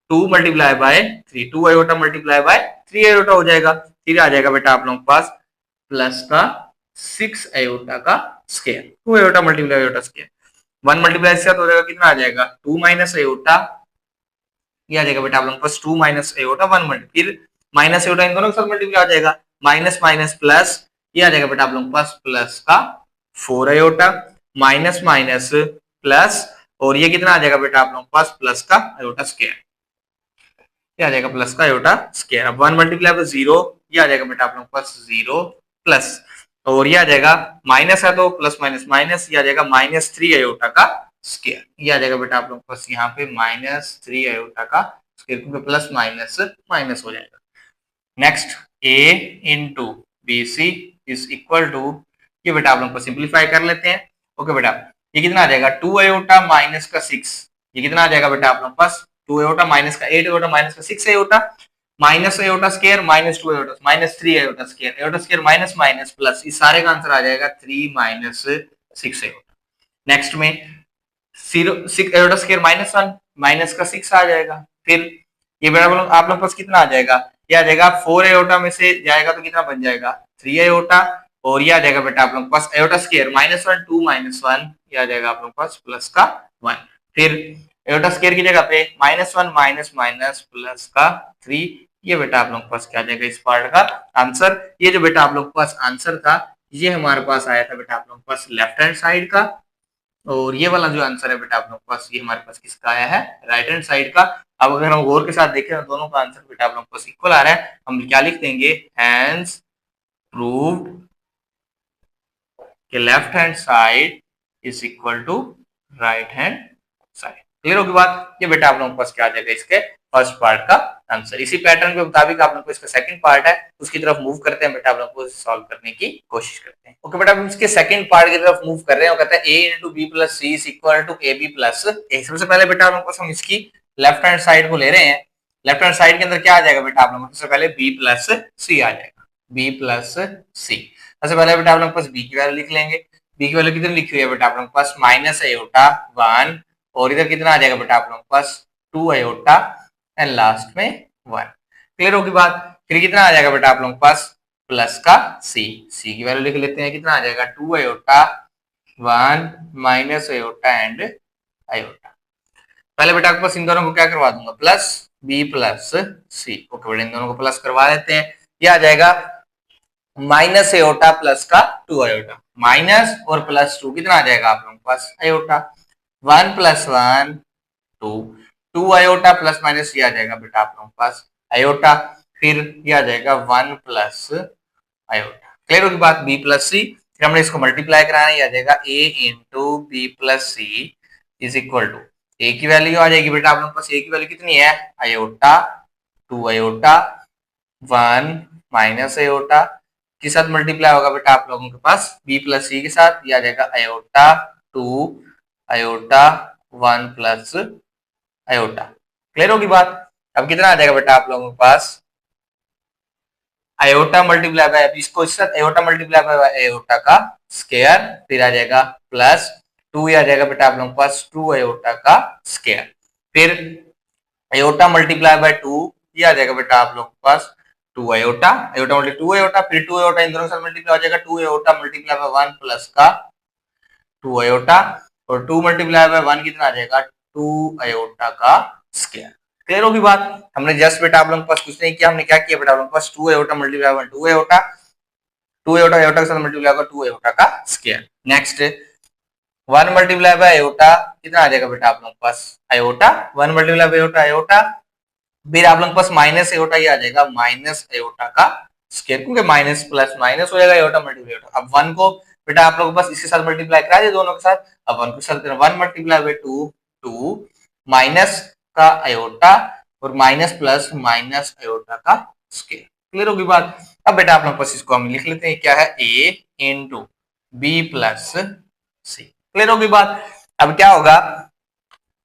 2 multiply by 3 2 iota multiply by 3 iota हो जाएगा, फिर आ जाएगा बेटा आप लोग के पास प्लस का 6 अयोटा का square 2 iota multiply iota square 1 multiply से हो जाएगा कितना आ जाएगा 2 माइनस अयोटा ये आ जाएगा बेटा आप लोग के पास 2 माइनस अयोटा 1 मल्टी फिर माइनस अयोटा इन दोनों के साथ मल्टीप्लाई आ जाएगा माइनस माइनस प्लस ये आ जाएगा बेटा आप लोग के पास प्लस का 4 अयोटा माइनस माइनस प्लस और ये कितना आ जाएगा बेटा आप लोगों के पास प्लस का अयोटा स्क्वायर, ये आ जाएगा प्लस का अयोटा स्क्वायर। अब 1 मल्टीप्लाई बाय 0 ये आ जाएगा बेटा आप लोगों के पास 0 प्लस और ये आ जाएगा माइनस है तो प्लस माइनस माइनस ये आ जाएगा माइनस 3 अयोटा का स्क्वायर, ये आ जाएगा बेटा आप लोगों के पास यहाँ पे माइनस 3 अयोटा का स्क्वायर क्योंकि प्लस माइनस माइनस हो जाएगा। Next a into B C is equal to ये बेटा आप लोग को सिंप्लीफाई कर लेते हैं। ओके बेटा ये कितना आ जाएगा 2 अयोटा माइनस का 6 ये कितना आ जाएगा बेटा आप लोग पास 2 अयोटा माइनस का 8 अयोटा माइनस का 6 iota minus iota square minus 2 iota minus 3 iota square minus minus plus इस सारे का आंसर आ जाएगा 3 माइनस 6 अयोटा। नेक्स्ट में 6 अयोटा स्क्वायर माइनस 1 माइनस का 6 आ जाएगा, फिर ये बेटा आप लोग पास कितना आ जाएगा ये आ जाएगा 4 अयोटा में से जाएगा तो कितना बन जाएगा 3 अयोटा और ये आ जाएगा बेटा आप लोग पास अयोटा स्क्वायर माइनस 1 2 माइनस 1 ये आ जाएगा आप लोग पास प्लस का 1, फिर अयोटा स्क्वायर की जगह पे माइनस 1 माइनस माइनस प्लस का 3 ये बेटा आप लोग पास क्या आ जाएगा इस पार्ट का आंसर। ये जो बेटा आप लोग पास आंसर था ये हमारे पास आया था बेटा आप लोग पास लेफ्ट हैंड साइड का और ये वाला जो आंसर है बेटा आप लोग के पास ये हमारे पास किसका आया है राइट हैंड साइड का। अब अगर हम गौर के साथ देखें तो दोनों का आंसर बेटा आप लोग के पास इक्वल आ रहा है, हम क्या लिख देंगे हैंस प्रूव्ड कि left hand side is equal to right hand side. Clear होगी बात, ये बेटा आप लोगों के पास क्या आ जाएगा इसके फर्स्ट पार्ट का आंसर। इसी पैटर्न के मुताबिक आप लोग को इसका सेकंड पार्ट है उसकी तरफ मूव करते हैं बेटा आप लोग को सॉल्व करने की कोशिश करते हैं। ओके बेटा हम इसके सेकंड पार्ट की तरफ मूव कर रहे हैं, वो कहता है a into B plus C is equal to a B plus a. सबसे पहले बेटा आप लोग को हम इसकी लेफ्ट हैंड साइड को ले रहे हैं, लेफ्ट हैंड साइड के अंदर क्या आ जाएगा बेटा आप लोग सबसे पहले b प्लस सी आ जाएगा b प्लस सी। सबसे पहले बेटा आप लोग पास b की वैल्यू लिख लेंगे, b की वैल्यू कितनी लिखी हुई है बेटा आप लोग के पास माइनस अयोटा 1 और इधर कितना आ जाएगा बेटा आप लोग के पास 2 अयोटा एंड लास्ट में 1। क्लियर होगी बात, फिर कितना आ जाएगा बेटा आप लोग के पास प्लस का c की वैल्यू लिख लेते हैं कितना आ जाएगा 2 iota 1 minus iota and iota. पहले बेटा आपके पास इन दोनों को क्या करवा दूंगा प्लस b प्लस सी। ओके बेटा इन दोनों को प्लस करवा लेते हैं, ये आ जाएगा माइनस अयोटा प्लस का 2 अयोटा माइनस और प्लस 2 कितना आ जाएगा आप लोगों के पास iota 1 plus 1 2 2 iota plus minus ये आ जाएगा बेटा आप लोगों के पास अयोटा, फिर ये आ जाएगा 1 प्लस अयोटा। क्लियर होगी बात b प्लस सी, फिर हमने इसको मल्टीप्लाई कराना है, ये आ जाएगा a into B plus C is equal to a की वैल्यू आ जाएगी बेटा आप लोगों के पास a की वैल्यू कितनी है अयोटा 2 अयोटा 1 माइनस अयोटा के साथ मल्टीप्लाई होगा बेटा आप लोगों के पास b प्लस सी के साथ, ये आ जाएगा iota 2 iota 1 plus iota. Clear होगी बात, अब कितना आ जाएगा बेटा आप लोगों के पास अयोटा मल्टीप्लाई बाय इसको इस साथ अयोटा मल्टीप्लाई बाय अयोटा का स्क्वायर, फिर आ जाएगा प्लस 2 ये आ जाएगा बेटा आप लोगों के पास 2 अयोटा का स्क्वायर, फिर अयोटा मल्टीप्लाई बाय 2 ये आ जाएगा बेटा आप लोगों के पास 2 अयोटा अयोटा मल्टीप्लाई 2 अयोटा फिर 2 अयोटा इन दोनों के साथ मल्टीप्लाई हो जाएगा 2 अयोटा मल्टीप्लाई बाय 1 प्लस का 2 अयोटा और 2 मल्टीप्लाई बाय 1 कितना आ जाएगा 2 अयोटा का स्क्वायर। क्लियर होगी बात, हमने जस्ट बेटा आप लोगों के पास कुछ नहीं किया, हमने क्या किया बेटा आप लोगों के पास 2 iota multiply by 2 iota 2 iota iota के साथ मल्टीप्लाई होगा 2 अयोटा का square. Next 1 multiply by iota कितना आ जाएगा बेटा आप लोगों के पास iota 1 multiply by iota iota, फिर आप लोगों के पास माइनस अयोटा ये आ जाएगा माइनस अयोटा का स्क्वायर क्योंकि माइनस प्लस माइनस हो जाएगा अयोटा मल्टीप्लाई अयोटा। अब 1 को बेटा आप लोगों के पास इसके साथ मल्टीप्लाई करा दे दोनों के साथ। अब 1 के साथ 1 मल्टीप्लाई बाय 2 2 माइनस का आयोटा और माइनस प्लस माइनस आयोटा का स्केयर। क्लियर होगी बात। अब बेटा आप लोग पास इसको हम लिख लेते हैं, क्या है a into B plus C. Clear होगी बात। अब क्या होगा,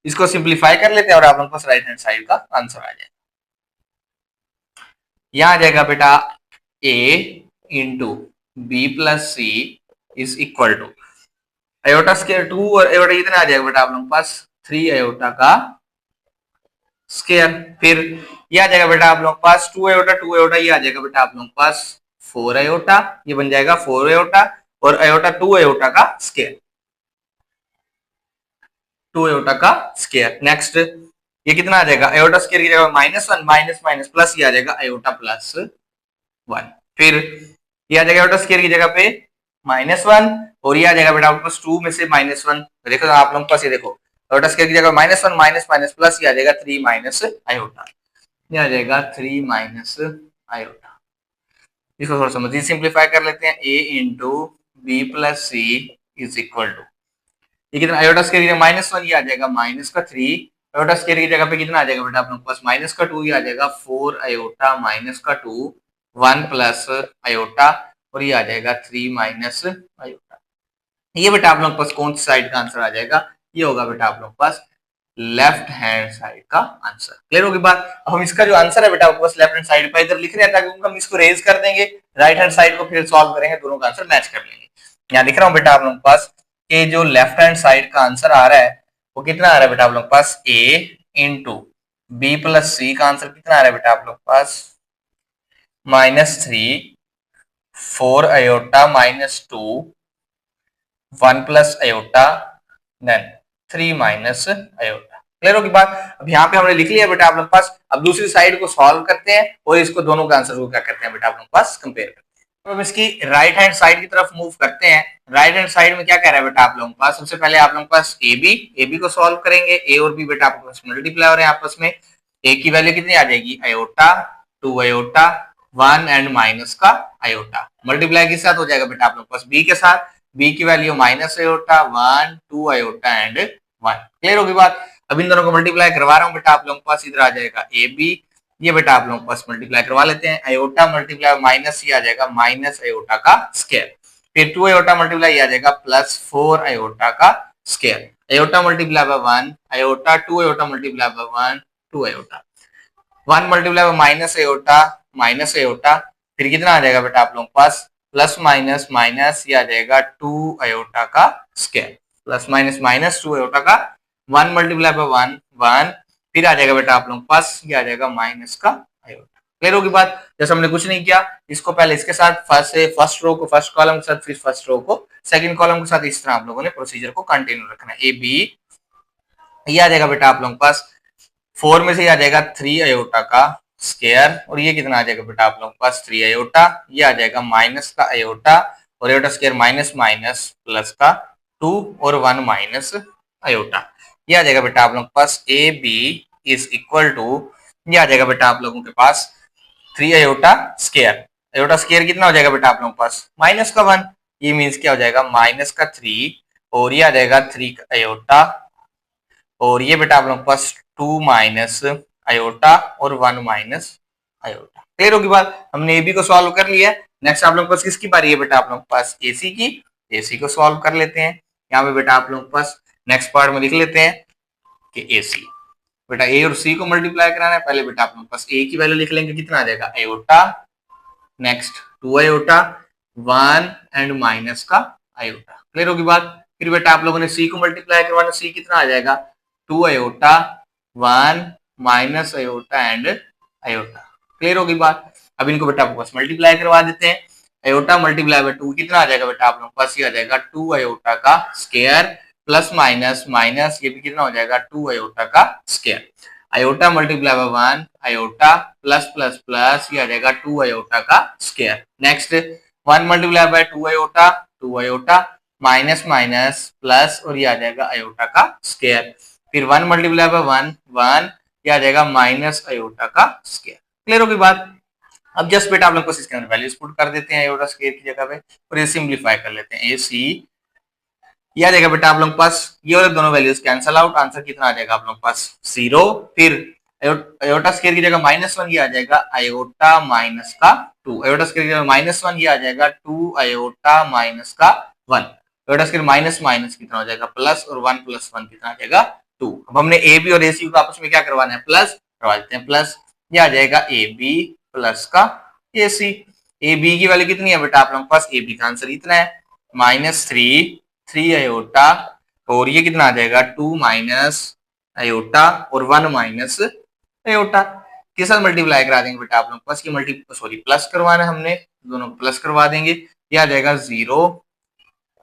इसको सिंप्लीफाई कर लेते हैं और आप लोग पास राइट हैंड साइड का आंसर आ जाएगा। यहां आ जाएगा बेटा a into B plus C is equal to iota square 2 और आयोटा कितना आ जाएगा बेटा आप लोग के पास 3 आयोटा का स्केयर। फिर ये आ जाएगा बेटा आप लोग के पास 2 आयोटा ये आ जाएगा बेटा आप लोग के पास 4 आयोटा, ये बन जाएगा 4 आयोटा और आयोटा 2 आयोटा का स्केयर, 2 आयोटा का स्केयर। नेक्स्ट ये कितना आ जाएगा, आयोटा स्केयर की जगह -1 माइनस माइनस प्लस ये आ जाएगा आयोटा प्लस 1। फिर ये आ जाएगा आयोटा स्केयर की जगह पे -1 और ये आ जाएगा बेटा आपके पास 2 में से -1। देखो आप लोगों के पास ये देखो आयोटा स्केयर की जगह -1 माइनस माइनस प्लस ये आ जाएगा 3 माइनस आयोटा, ये आ जाएगा 3 माइनस आयोटा। इसको थोड़ा समझिए, सिंप्लीफाई कर लेते हैं a into B plus C is equal to ये कितना आयोटा स्केयर की जगह -1 ये आ जाएगा माइनस का 3, आयोटा स्केयर की जगह पे कितना आ जाएगा बेटा आप लोग के पास माइनस का 2 ये आ जाएगा 4 आयोटा माइनस का 2 1 प्लस आयोटा और ये आ जाएगा 3 माइनस आयोटा। ये बेटा आप लोग के पास कौन सी साइड का आंसर आ जाएगा, ये होगा बेटा आप लोग के पास लेफ्ट हैंड साइड का आंसर। क्लियर होगी बात। अब हम इसका जो आंसर है बेटा आपके पास लेफ्ट हैंड साइड पर इधर लिख रहे हैं ताकि हम इसको रेज कर देंगे, राइट हैंड साइड को फिर सॉल्व करेंगे, दोनों का आंसर मैच कर लेंगे। यहाँ लिख रहा हूँ बेटा आप लोग के पास कि जो लेफ्ट हैंड साइड का आंसर आ रहा है वो कितना आ रहा है बेटा आप लोग के पास a इंटू बी प्लस सी का आंसर कितना आ रहा है बेटा आप लोग के पास -3 4 iota -2 1 plus iota then 3 minus iota. Clear होगी बात। अब यहाँ पे हमने लिख लिया बेटा आप लोग के पास। अब दूसरी साइड को सॉल्व करते हैं और इसको दोनों का आंसर को क्या करते हैं बेटा आप लोग के पास कंपेयर करते हैं। तो अब इसकी राइट हैंड साइड की तरफ मूव करते हैं। राइट हैंड साइड में क्या कह रहा है बेटा आप लोगों के पास, सबसे पहले आप लोगों के पास ए बी को सॉल्व करेंगे। ए और बी बेटा आपके पास मल्टीप्लाई हो रहे हैं आपस में। ए की वैल्यू कितनी आ जाएगी आयोटा 2 आयोटा 1 एंड माइनस का आयोटा, मल्टीप्लाई के साथ हो जाएगा बेटा आप लोग के पास बी के साथ, बी की value minus iota 1 2 iota and 1। Clear होगी बात। अब इन दोनों को मल्टीप्लाई करवा रहा हूं बेटा आप लोगों के पास, इधर आ जाएगा ए बी, ये बेटा आप लोगों के पास मल्टीप्लाई करवा लेते हैं। आयोटा मल्टीप्लाई माइनस ये आ जाएगा माइनस आयोटा का स्क्वायर, फिर 2 आयोटा मल्टीप्लाई ये आ जाएगा प्लस 4 आयोटा का square, iota multiply by 1 iota 2 iota multiply by 1 2 iota 1 multiply by minus iota, फिर कितना आ जाएगा बेटा आप लोगों के पास प्लस माइनस माइनस ये आ जाएगा 2 आयोटा का square, plus minus minus 2 iota का 1 मल्टीप्लाई बाय 1 1, फिर आ जाएगा बेटा आप लोगों के पास ये आ जाएगा माइनस का आयोटा। क्लियर होगी बात। जैसे हमने कुछ नहीं किया, इसको पहले इसके साथ फर्स्ट रो को फर्स्ट कॉलम के साथ, फिर फर्स्ट रो को सेकंड कॉलम के साथ, इस तरह आप लोगों ने प्रोसीजर को कंटिन्यू रखना है। ए बी ये आ जाएगा बेटा आप लोगों के पास 4 में से ये आ जाएगा 3 आयोटा का स्क्वायर और ये कितना आ जाएगा बेटा आप लोगों के पास 3 आयोटा, ये आ जाएगा माइनस का आयोटा और iota square minus minus plus का 2 और 1 माइनस आयोटा, ये आ जाएगा बेटा आप लोगों के पास a b is equal to ये आ जाएगा बेटा आप लोगों के पास 3 आयोटा स्क्वायर, आयोटा स्क्वायर कितना हो जाएगा बेटा आप लोगों के पास माइनस का 1, ये मीन्स क्या हो जाएगा माइनस का 3 और ये आ जाएगा 3 का आयोटा और ये बेटा आप लोगों के पास 2 माइनस आयोटा और 1 माइनस आयोटा। क्लियर होगी बात। हमने ए बी को सॉल्व कर लिया। नेक्स्ट आप लोगों के पास किसकी बारी है बेटा आप लोगों के पास एसी की, एसी को सॉल्व कर लेते हैं। यहाँ पे बेटा आप लोगों के पास नेक्स्ट पार्ट में लिख लेते हैं कि एसी बेटा ए और सी को मल्टीप्लाई कराना है। पहले बेटा आप लोगों के पास ए की वैल्यू लिख लेंगे, कितना आ जाएगा iota, next 2 iota 1 and minus का आयोटा। क्लियर होगी बात। फिर बेटा आप लोगों ने सी को मल्टीप्लाई करवाना, सी कितना आ जाएगा 2 iota 1 minus iota and iota. Clear होगी बात। अब इनको बेटा आपके पास मल्टीप्लाई करवा देते हैं। आयोटा मल्टीप्लाई बाय 2 कितना आ जाएगा बेटा आप लोगों के पास, ये आ जाएगा 2 आयोटा का स्क्वायर प्लस माइनस माइनस ये भी कितना हो जाएगा 2 आयोटा का square, iota multiply by 1 iota plus plus plus ये आ जाएगा 2 आयोटा का square, next 1 multiply by 2 iota minus minus plus और ये आ जाएगा आयोटा का स्क्वायर, फिर 1 मल्टीप्लाई बाय 1 1 ये आ जाएगा माइनस आयोटा का स्क्वायर। क्लियर होगी बात। अब जस्ट बेटा आप लोग को इसके अंदर वैल्यूज पुट कर देते हैं आयोटा स्क्वायर की जगह पे और ये सिंप्लीफाई कर लेते हैं। ए सी ये आ जाएगा बेटा आप लोग के पास, ये और दोनों वैल्यूज कैंसल आउट, आंसर कितना आ जाएगा आप लोग के पास 0। फिर आयोटा स्क्वायर की जगह -1 ये आ जाएगा आयोटा माइनस का 2, आयोटा स्क्वायर की जगह -1 ये आ जाएगा 2 आयोटा माइनस का 1, आयोटा स्क्वायर माइनस माइनस कितना हो जाएगा प्लस, और 1 + 1 कितना आ जाएगा 2। अब हमने ए बी और ए सी को आपस में क्या करवाना है, प्लस करवा देते हैं, प्लस ये आ जाएगा ए बी प्लस का ए सी। ए बी की वैल्यू कितनी है बेटा आप लोगों के पास, ए बी का आंसर इतना है -3 आयोटा, और ये कितना आ जाएगा 2 माइनस आयोटा और 1 माइनस आयोटा के साथ मल्टीप्लाई करा देंगे बेटा आप लोग पास, की प्लस करवाना है हमने, दोनों को प्लस करवा देंगे, ये आ जाएगा 0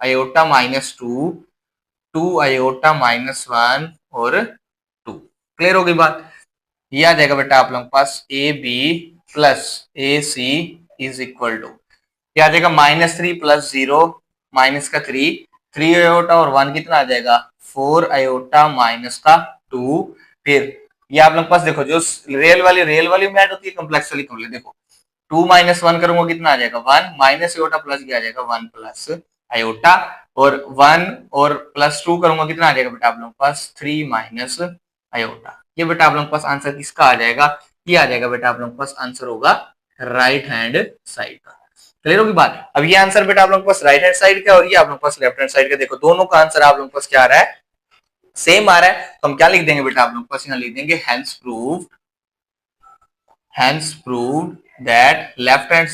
आयोटा -2, 2 आयोटा -1 और 2। क्लियर हो गई बात। ये आ जाएगा बेटा आप लोग पास a B plus a c is equal to, ये आ जाएगा -3 + 0 माइनस का 3 आयोटा और 1 कितना आ जाएगा 4 आयोटा माइनस का 2। फिर ये आप लोग पास देखो जो रियल वाली में ऐड होती है, कॉम्प्लेक्स वाली कॉम्प्लेक्स, देखो 2 - 1 करूंगा कितना आ जाएगा 1 माइनस आयोटा प्लस ये आ जाएगा 1 प्लस आयोटा, और 1 और +2 करूंगा कितना आ जाएगा बेटा आप लोग पास 3 माइनस आयोटा। ये बेटा आप लोग पास आंसर किसका आ जाएगा, ये आ जाएगा बेटा आप लोग पास आंसर होगा राइट हैंड साइड का। क्लियर होगी बात। अब ये आंसर बेटा आप लोगों के पास राइट हैंड साइड का और ये आप लोगों के पास लेफ्ट हैंड साइड का, देखो दोनों का आंसर आप लोगों के पास क्या आ रहा है, सेम आ रहा है। तो हम क्या लिख देंगे बेटा आप लोगों के पास, यहाँ लिख देंगे hence proved that left hand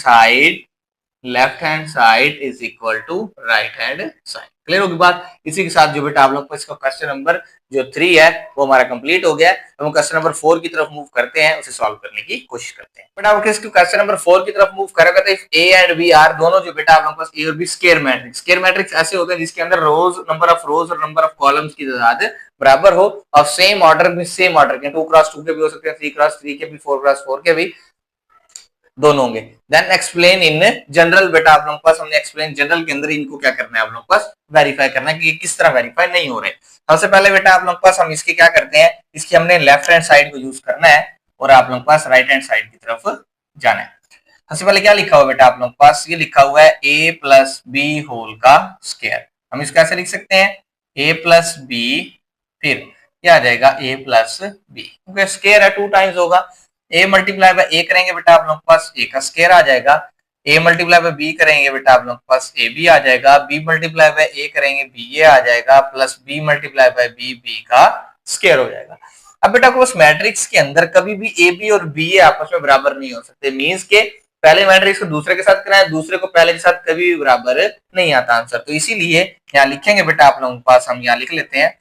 side is equal to right hand side। Clear होगी बात। इसी के साथ जो बेटा आप लोग को इसका क्वेश्चन नंबर जो 3 है वो हमारा कंप्लीट हो गया है। हम क्वेश्चन नंबर 4 की तरफ मूव करते हैं, उसे सॉल्व करने की कोशिश करते हैं। बेटा आप क्वेश्चन नंबर 4 की तरफ मूव करेगा तो ए एंड बी आर दोनों जो बेटा आप लोग पास ए और बी स्क्वायर मैट्रिक्स ऐसे होते हैं जिसके अंदर नंबर ऑफ रोज और नंबर ऑफ कॉलम्स की तादाद बराबर हो और सेम ऑर्डर में, सेम ऑर्डर के 2x2 के भी हो सकते हैं, 3x3 के भी, 4x4 के भी दोनों होंगे। देन एक्सप्लेन इन जनरल, बेटा आप लोगों के पास हमने एक्सप्लेन जनरल के अंदर इनको क्या करना है आप लोगों के पास वेरीफाई करना है कि किस तरह वेरीफाई नहीं हो रहे। सबसे पहले बेटा आप लोगों के पास हम इसके क्या करते हैं, इसकी हमने लेफ्ट हैंड साइड को यूज करना है और आप लोगों के पास राइट हैंड साइड की तरफ जाना है। सबसे पहले क्या लिखा हुआ बेटा आप लोगों के पास, ये लिखा हुआ है a + b होल का स्क्वायर। हम इसको कैसे लिख सकते हैं, a + b, फिर क्या आ जाएगा a + b, क्योंकि स्क्वायर है 2 टाइम्स होगा। a मल्टीप्लाई बाय a करेंगे बेटा आप लोगों के पास a का स्क्वायर आ जाएगा, a मल्टीप्लाई बाय b करेंगे बेटा आप लोगों के पास a b आ जाएगा, b मल्टीप्लाई बाय a करेंगे b a आ जाएगा, plus b multiply by b b का स्क्वायर हो जाएगा। अब बेटा को उस मैट्रिक्स के अंदर कभी भी ए बी और बी ए आपस में बराबर नहीं हो सकते, मींस के पहले मैट्रिक्स को दूसरे के साथ कराएं, दूसरे को पहले के साथ कभी भी बराबर नहीं आता आंसर। तो इसीलिए यहाँ लिखेंगे बेटा आप लोगों के पास, हम यहाँ लिख लेते हैं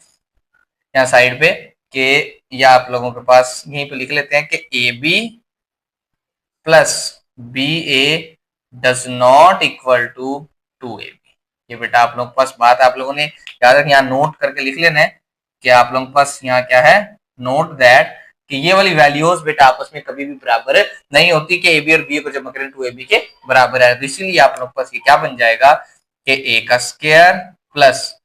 यहाँ साइड पे कि या आप लोगों के पास यहीं पे लिख लेते हैं कि A B plus B A does not equal to 2ab। ये बेटा आप लोगों के पास बात आप लोगों ने याद रखना, यहाँ नोट करके लिख लेना है कि आप लोगों के पास यहाँ क्या है, नोट दैट कि ये वाली वैल्यूज बेटा आपस में कभी भी बराबर नहीं होती कि ए बी और बी को जब करें 2ab के बराबर है। तो इसीलिए आप लोगों के पास ये क्या बन जाएगा कि a का square plus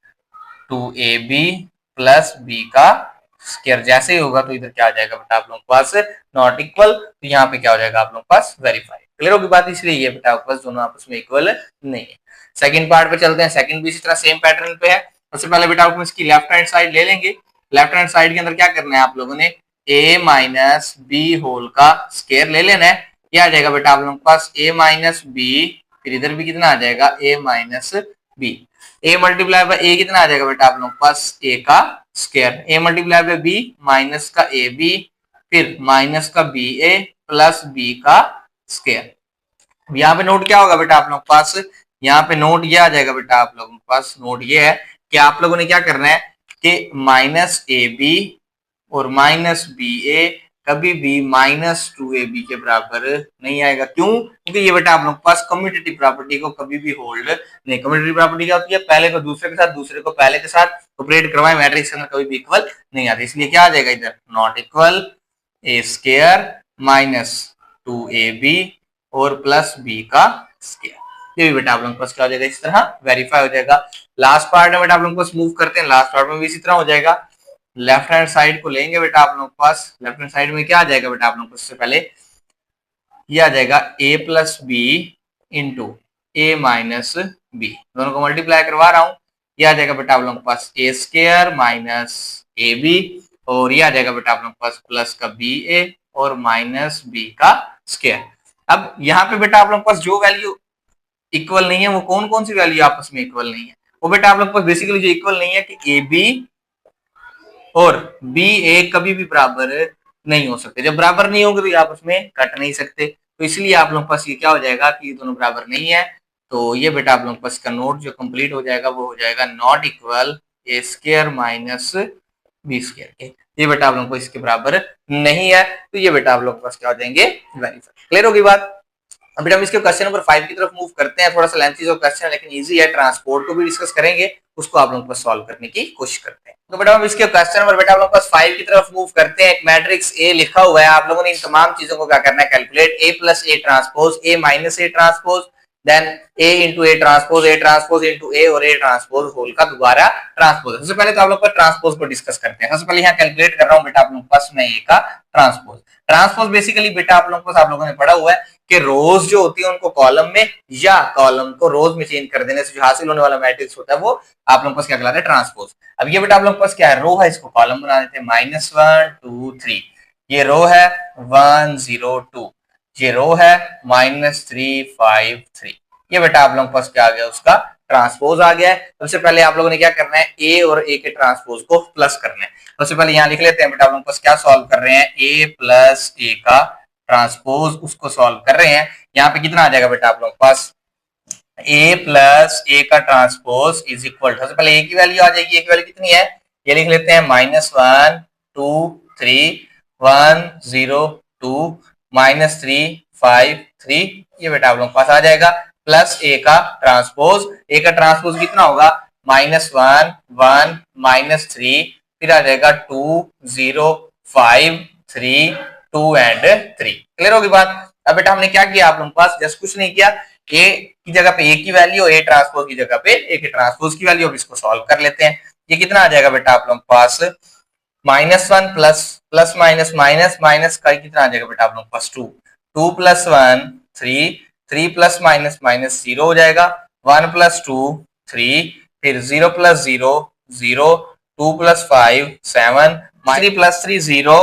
2ab plus b का स्क्वायर जैसे ही होगा तो इधर क्या आ जाएगा बेटा आप लोगों के पास नॉट इक्वल, तो यहाँ पे क्या हो जाएगा आप लोगों के पास वेरीफाई। क्लियर होगी बात। इसलिए ये बेटा आपके पास दोनों आपस में इक्वल नहीं है। सेकंड पार्ट पे चलते हैं। सेकंड भी इसी तरह सेम पैटर्न पे है। सबसे पहले बेटा आपको इसकी लेफ्ट हैंड साइड ले लेंगे। लेफ्ट हैंड साइड के अंदर क्या करना है आप लोगों ने, a माइनस बी होल का स्क्वायर ले लेना है। क्या आ जाएगा बेटा आप लोगों के पास a माइनस बी, फिर इधर भी कितना आ जाएगा a minus B, a multiply by a कितना आ जाएगा बेटा आप लोगों के पास a का square, a multiply by b minus का a b, फिर माइनस का b a प्लस b का स्क्वायर। यहाँ पे नोट क्या होगा बेटा आप लोगों के पास, यहाँ पे नोट ये आ जाएगा बेटा आप लोगों के पास, नोट ये है कि आप लोगों ने क्या करना है कि माइनस ए बी और माइनस बी ए कभी भी -2ab के बराबर नहीं आएगा। क्यों? क्योंकि ये बेटा आप लोग के पास कम्यूटेटिव प्रॉपर्टी को कभी भी होल्ड नहीं। कम्यूटेटिव प्रॉपर्टी क्या होती है, पहले को दूसरे के साथ, दूसरे को पहले के साथ ऑपरेट करवाए, मैट्रिक्स के अंदर कभी भी इक्वल नहीं आती। इसलिए क्या आ जाएगा इधर, not equal a square minus 2ab और प्लस b का स्क्वायर। ये भी बेटा आप लोगों के पास क्या हो जाएगा, इस तरह वेरीफाई हो जाएगा। लास्ट पार्ट में बेटा आप लोगों को मूव करते हैं। लास्ट पार्ट में भी इसी तरह हो जाएगा। लेफ्ट हैंड साइड को लेंगे बेटा आप लोगों के पास। लेफ्ट हैंड साइड में क्या आ जाएगा बेटा आप लोगों को, सबसे पहले ये आ जाएगा a plus B into A minus B, दोनों को मल्टीप्लाई करवा रहा हूं। ये आ जाएगा बेटा आप लोगों के पास ए स्क्वायर माइनस ए बी, और ये आ जाएगा बेटा आप लोगों के पास प्लस का बी ए और माइनस बी का स्क्वायर। अब यहाँ पे बेटा आप लोगों के पास जो वैल्यू इक्वल नहीं है वो कौन कौन सी वैल्यू आपस में इक्वल नहीं है, वो बेटा आप लोग के पास बेसिकली जो इक्वल नहीं है कि ए बी और बी ए कभी भी बराबर नहीं हो सकते। जब बराबर नहीं होंगे तो ये आपस में कट नहीं सकते, तो इसलिए आप लोगों के पास ये क्या हो जाएगा कि ये दोनों बराबर नहीं है। तो ये बेटा आप लोगों के पास का नोट जो कंप्लीट हो जाएगा वो हो जाएगा not equal A square minus B square के। ये बेटा आप लोगों को इसके बराबर नहीं है, तो ये बेटा आप लोगों के पास क्या हो जाएंगे, वेरीफाई। क्लियर होगी बात। अब हम इसके क्वेश्चन नंबर 5 की तरफ मूव करते हैं। थोड़ा सा लेंथी जो क्वेश्चन है लेकिन इजी है, ट्रांसपोर्ट को भी डिस्कस करेंगे, उसको आप लोगों को सॉल्व करने की कोशिश करते हैं। तो बेटा हम इसके क्वेश्चन नंबर बेटा आप लोगों के पास 5 की तरफ मूव करते हैं। एक मैट्रिक्स ए लिखा हुआ है, आप लोगों ने इन तमाम चीजों को क्या करना है, calculate. A plus a transpose, a minus a transpose, then a into a transpose into a और ए ट्रांसपोज होल का दोबारा ट्रांसपोज। सबसे पहले तो आप लोग का ट्रांसपोज को डिस्कस करते हैं। सबसे पहले यहाँ कैलकुलेट कर रहा हूँ बेटा आप लोगों के पास मैं ए का ट्रांसपोज। ट्रांसपोज बेसिकली बेटा आप लोगों को आप लोगों ने पढ़ा हुआ है कि रोज जो होती है उनको कॉलम में या कॉलम को रोज में चेंज कर देने से जो हासिल होने वाला मैट्रिक्स होता है वो आप लोगों को क्या कहलाता है, ट्रांसपोज। अब ये बेटा आप लोगों के पास क्या है, रो है, इसको कॉलम बना देते हैं। -1 2 3 ये रो है 1 0 2, ये रो है -3 5 3। ये बेटा आप लोगों के पास क्या आ गया, उसका ट्रांसपोज आ गया है। सबसे पहले आप लोगों ने क्या करना है, ए और ए के ट्रांसपोज को प्लस करना है। सबसे पहले यहाँ लिख लेते हैं बेटा आप लोगों के पास क्या सॉल्व कर रहे हैं, ए प्लस ए का ट्रांसपोज उसको सॉल्व कर रहे हैं। यहाँ पे कितना आ जाएगा बेटा आप लोगों के पास, ए प्लस ए का ट्रांसपोज इज इक्वल, सबसे पहले ए की वैल्यू आ जाएगी। ए की वैल्यू कितनी है, ये लिख लेते हैं -1 2 3 1 0 2 -3 5 3। ये बेटा आप लोगों के पास आ जाएगा प्लस ए का ट्रांसपोज। ए का ट्रांसपोज कितना होगा, -1 1 -3, फिर आ जाएगा 2 0 5 3 2 एंड 3। क्लियर होगी बात। अब बेटा हमने क्या किया, आप लोगों के पास जस्ट कुछ नहीं किया, ए की जगह पे ए की वैल्यू, ए ट्रांसपोज की जगह पे ए के ट्रांसपोज की वैल्यू। अब इसको सॉल्व कर लेते हैं। ये कितना आ जाएगा बेटा आप लोगों के पास, -1 प्लस माइनस माइनस माइनस का कितना आ जाएगा बेटा आप लोगों के पास 2 2 + 1 3 3 + माइनस माइनस 0 हो जाएगा, 1 + 2 3, फिर 0 + 0 0, 2 + 5 7, 3 + 3 0,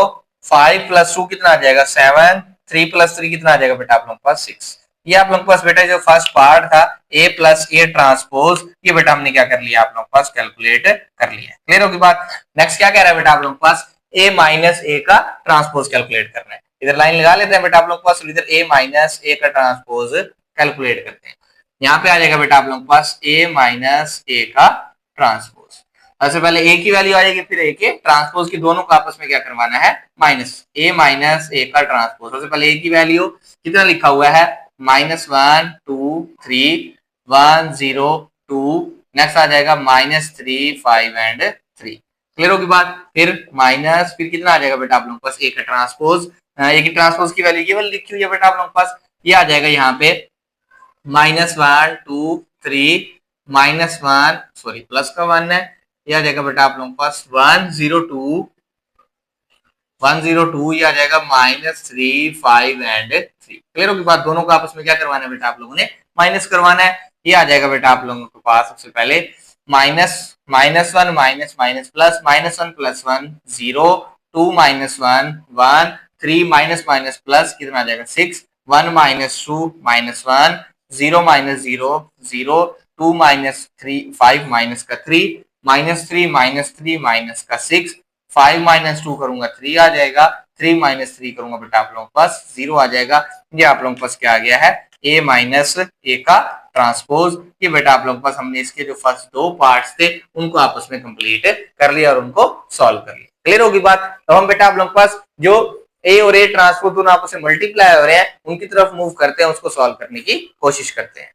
5 + 2 कितना आ जाएगा 7, 3 + 3 कितना आ जाएगा बेटा आप लोगों के पास 6। ये आप लोगों के पास बेटा जो फर्स्ट पार्ट था ए प्लस ए ट्रांसपोज, ये बेटा हमने क्या कर लिया आप लोगों के पास कैलकुलेट कर लिया। क्लियर होगी बात। नेक्स्ट क्या कह रहा है बेटा आप लोगों के पास, ए माइनस ए का ट्रांसपोज कैलकुलेट करना है। इधर लाइन लगा लेते हैं बेटा आप लोगों के पास, इधर ए माइनस ए का ट्रांसपोज कैलकुलेट करते हैं। यहाँ पे आ जाएगा बेटा आप लोगों के पास ए माइनस ए का ट्रांसपोज। सबसे पहले ए की वैल्यू आ जाएगी, फिर ए के ट्रांसपोज की, दोनों को आपस में क्या करवाना है, माइनस। ए माइनस ए का ट्रांसपोज, सबसे पहले ए की वैल्यू कितना लिखा हुआ है, -1 2 3 1 0 2, नेक्स्ट आ जाएगा -3 5 एंड 3। क्लियर होगी बात। फिर माइनस, फिर कितना आ जाएगा बेटा आप लोगों के पास ए का ट्रांसपोज, ए की ट्रांसपोज की वैल्यू केवल लिखी हुई है बेटा आप लोगों के पास, ये आ जाएगा यहाँ पे -1 2 3 -1 सॉरी प्लस का 1 है, ये आ जाएगा बेटा आप लोगों के पास 1 0 2 1 0 2, ये आ जाएगा -3 5 एंड 3। क्लियर होगी बात। दोनों को आपस में क्या करवाना है बेटा आप लोगों ने, माइनस करवाना है। ये आ जाएगा बेटा आप लोगों के पास सबसे पहले minus -1 minus minus plus, -1 + 1 0, 2 - 1 1, 3 minus minus plus कितना आ जाएगा 6, 1 - 2 -1, 0 - 0 0, 2 - 3 5 माइनस का 3, -3 माइनस का 6, 5 - 2 करूंगा 3 आ जाएगा, 3 - 3 करूंगा बेटा आप लोगों के पास 0 आ जाएगा। ये आप लोगों के पास क्या आ गया है, ए माइनस ए का ट्रांसपोज। ये बेटा आप लोगों के पास हमने इसके जो फर्स्ट दो पार्ट्स थे उनको आपस में कंप्लीट कर लिया और उनको सॉल्व कर लिया। क्लियर होगी बात। तो हम बेटा आप लोगों के पास जो ए और ए ट्रांसपोज दोनों आपस में मल्टीप्लाई हो रहे हैं उनकी तरफ मूव करते हैं, उसको सॉल्व करने की कोशिश करते हैं।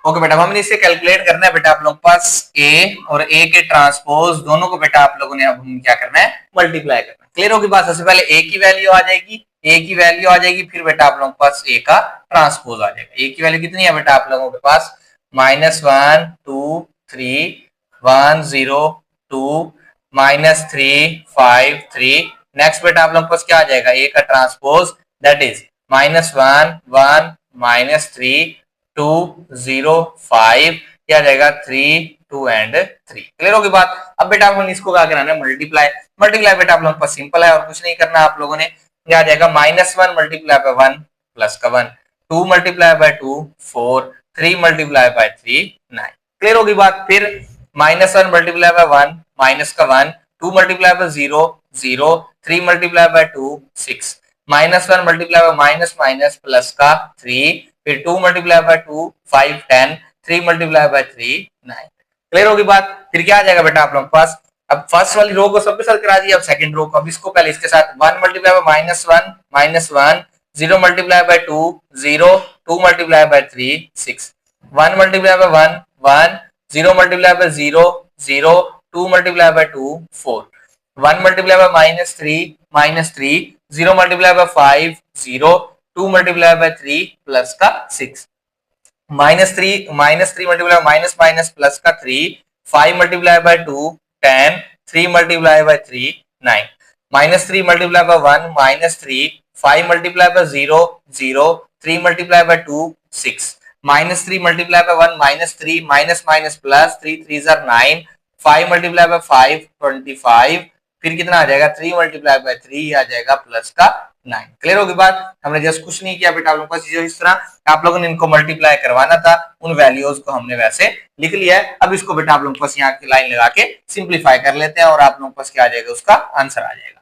ओके बेटा, हमने इसे कैलकुलेट करना है बेटा आप लोगों के पास ए और ए के ट्रांसपोज दोनों को बेटा आप लोगों ने अब हम क्या करना है, मल्टीप्लाई करना है। क्लियर होगी बात। सबसे पहले ए की वैल्यू आ जाएगी, ए की वैल्यू आ जाएगी, फिर बेटा आप लोगों के पास ए का ट्रांसपोज आ जाएगा। ए की वैल्यू कितनी है बेटा आप लोगों के पास, -1 2 3 1 0 2 -3 5 3। नेक्स्ट बेटा आप लोगों के पास क्या आ जाएगा, ए का ट्रांसपोज दैट इज -1 1 -3 2 0 5, क्या जाएगा 3 2 एंड 3। क्लियर होगी बात। अब बेटा अपन इसको क्या कराना है, मल्टीप्लाई। मल्टीप्लाई बेटा आप लोगों के पास सिंपल है और कुछ नहीं करना आप लोगों ने। क्या आ जाएगा -1 मल्टीप्लाई बाय 1 प्लस का 1, 2 multiply by 2 4, 3 multiply by 3 9। Clear होगी बात। फिर -1 मल्टीप्लाई बाय 1 माइनस का 1, 2 multiply bye 0 0, 3 multiply by 2 6, -1 multiply by minus minus plus का 3, फिर 2 multiply by 2 5 10, 3 multiply by 3 9। Clear होगी बात। फिर क्या आ जाएगा बेटा आप लोगों के पास, अब फर्स्ट वाली रो को सबके साथ करा दिया, अब सेकंड रो को, अब इसको पहले इसके साथ 1 multiply by -1 0 multiply by 2 0, 2 multiply by 3 6, 1 multiply by 1 1, 0 multiply by 0 0, 2 multiply by 2 4, 1 multiply by -3 0 multiply by 5 0, 2 multiply by 3 plus का 6, -3 मल्टीप्लाई माइनस माइनस प्लस का 3, 5 multiply by 2 10, 3 multiply by 3 9, -3 multiply by 1 -3, 5 multiply by 0 0, 3 multiply by 2 6, -3 multiply by 1 -3, minus minus plus 3 3 9, 5 multiply by 5 25, फिर कितना आ जाएगा 3 multiply by 3 आ जाएगा plus का 9। Clear होगी बात। हमने जस्ट कुछ नहीं किया बेटा आप लोगों को, इस तरह आप लोगों ने इनको मल्टीप्लाई करवाना था, उन वैल्यूज को हमने वैसे लिख लिया है। अब इसको बेटा आप लोगों को यहाँ की लाइन लगा के सिंप्लीफाई कर लेते हैं और आप लोगों के पास क्या आ जाएगा, उसका आंसर आ जाएगा।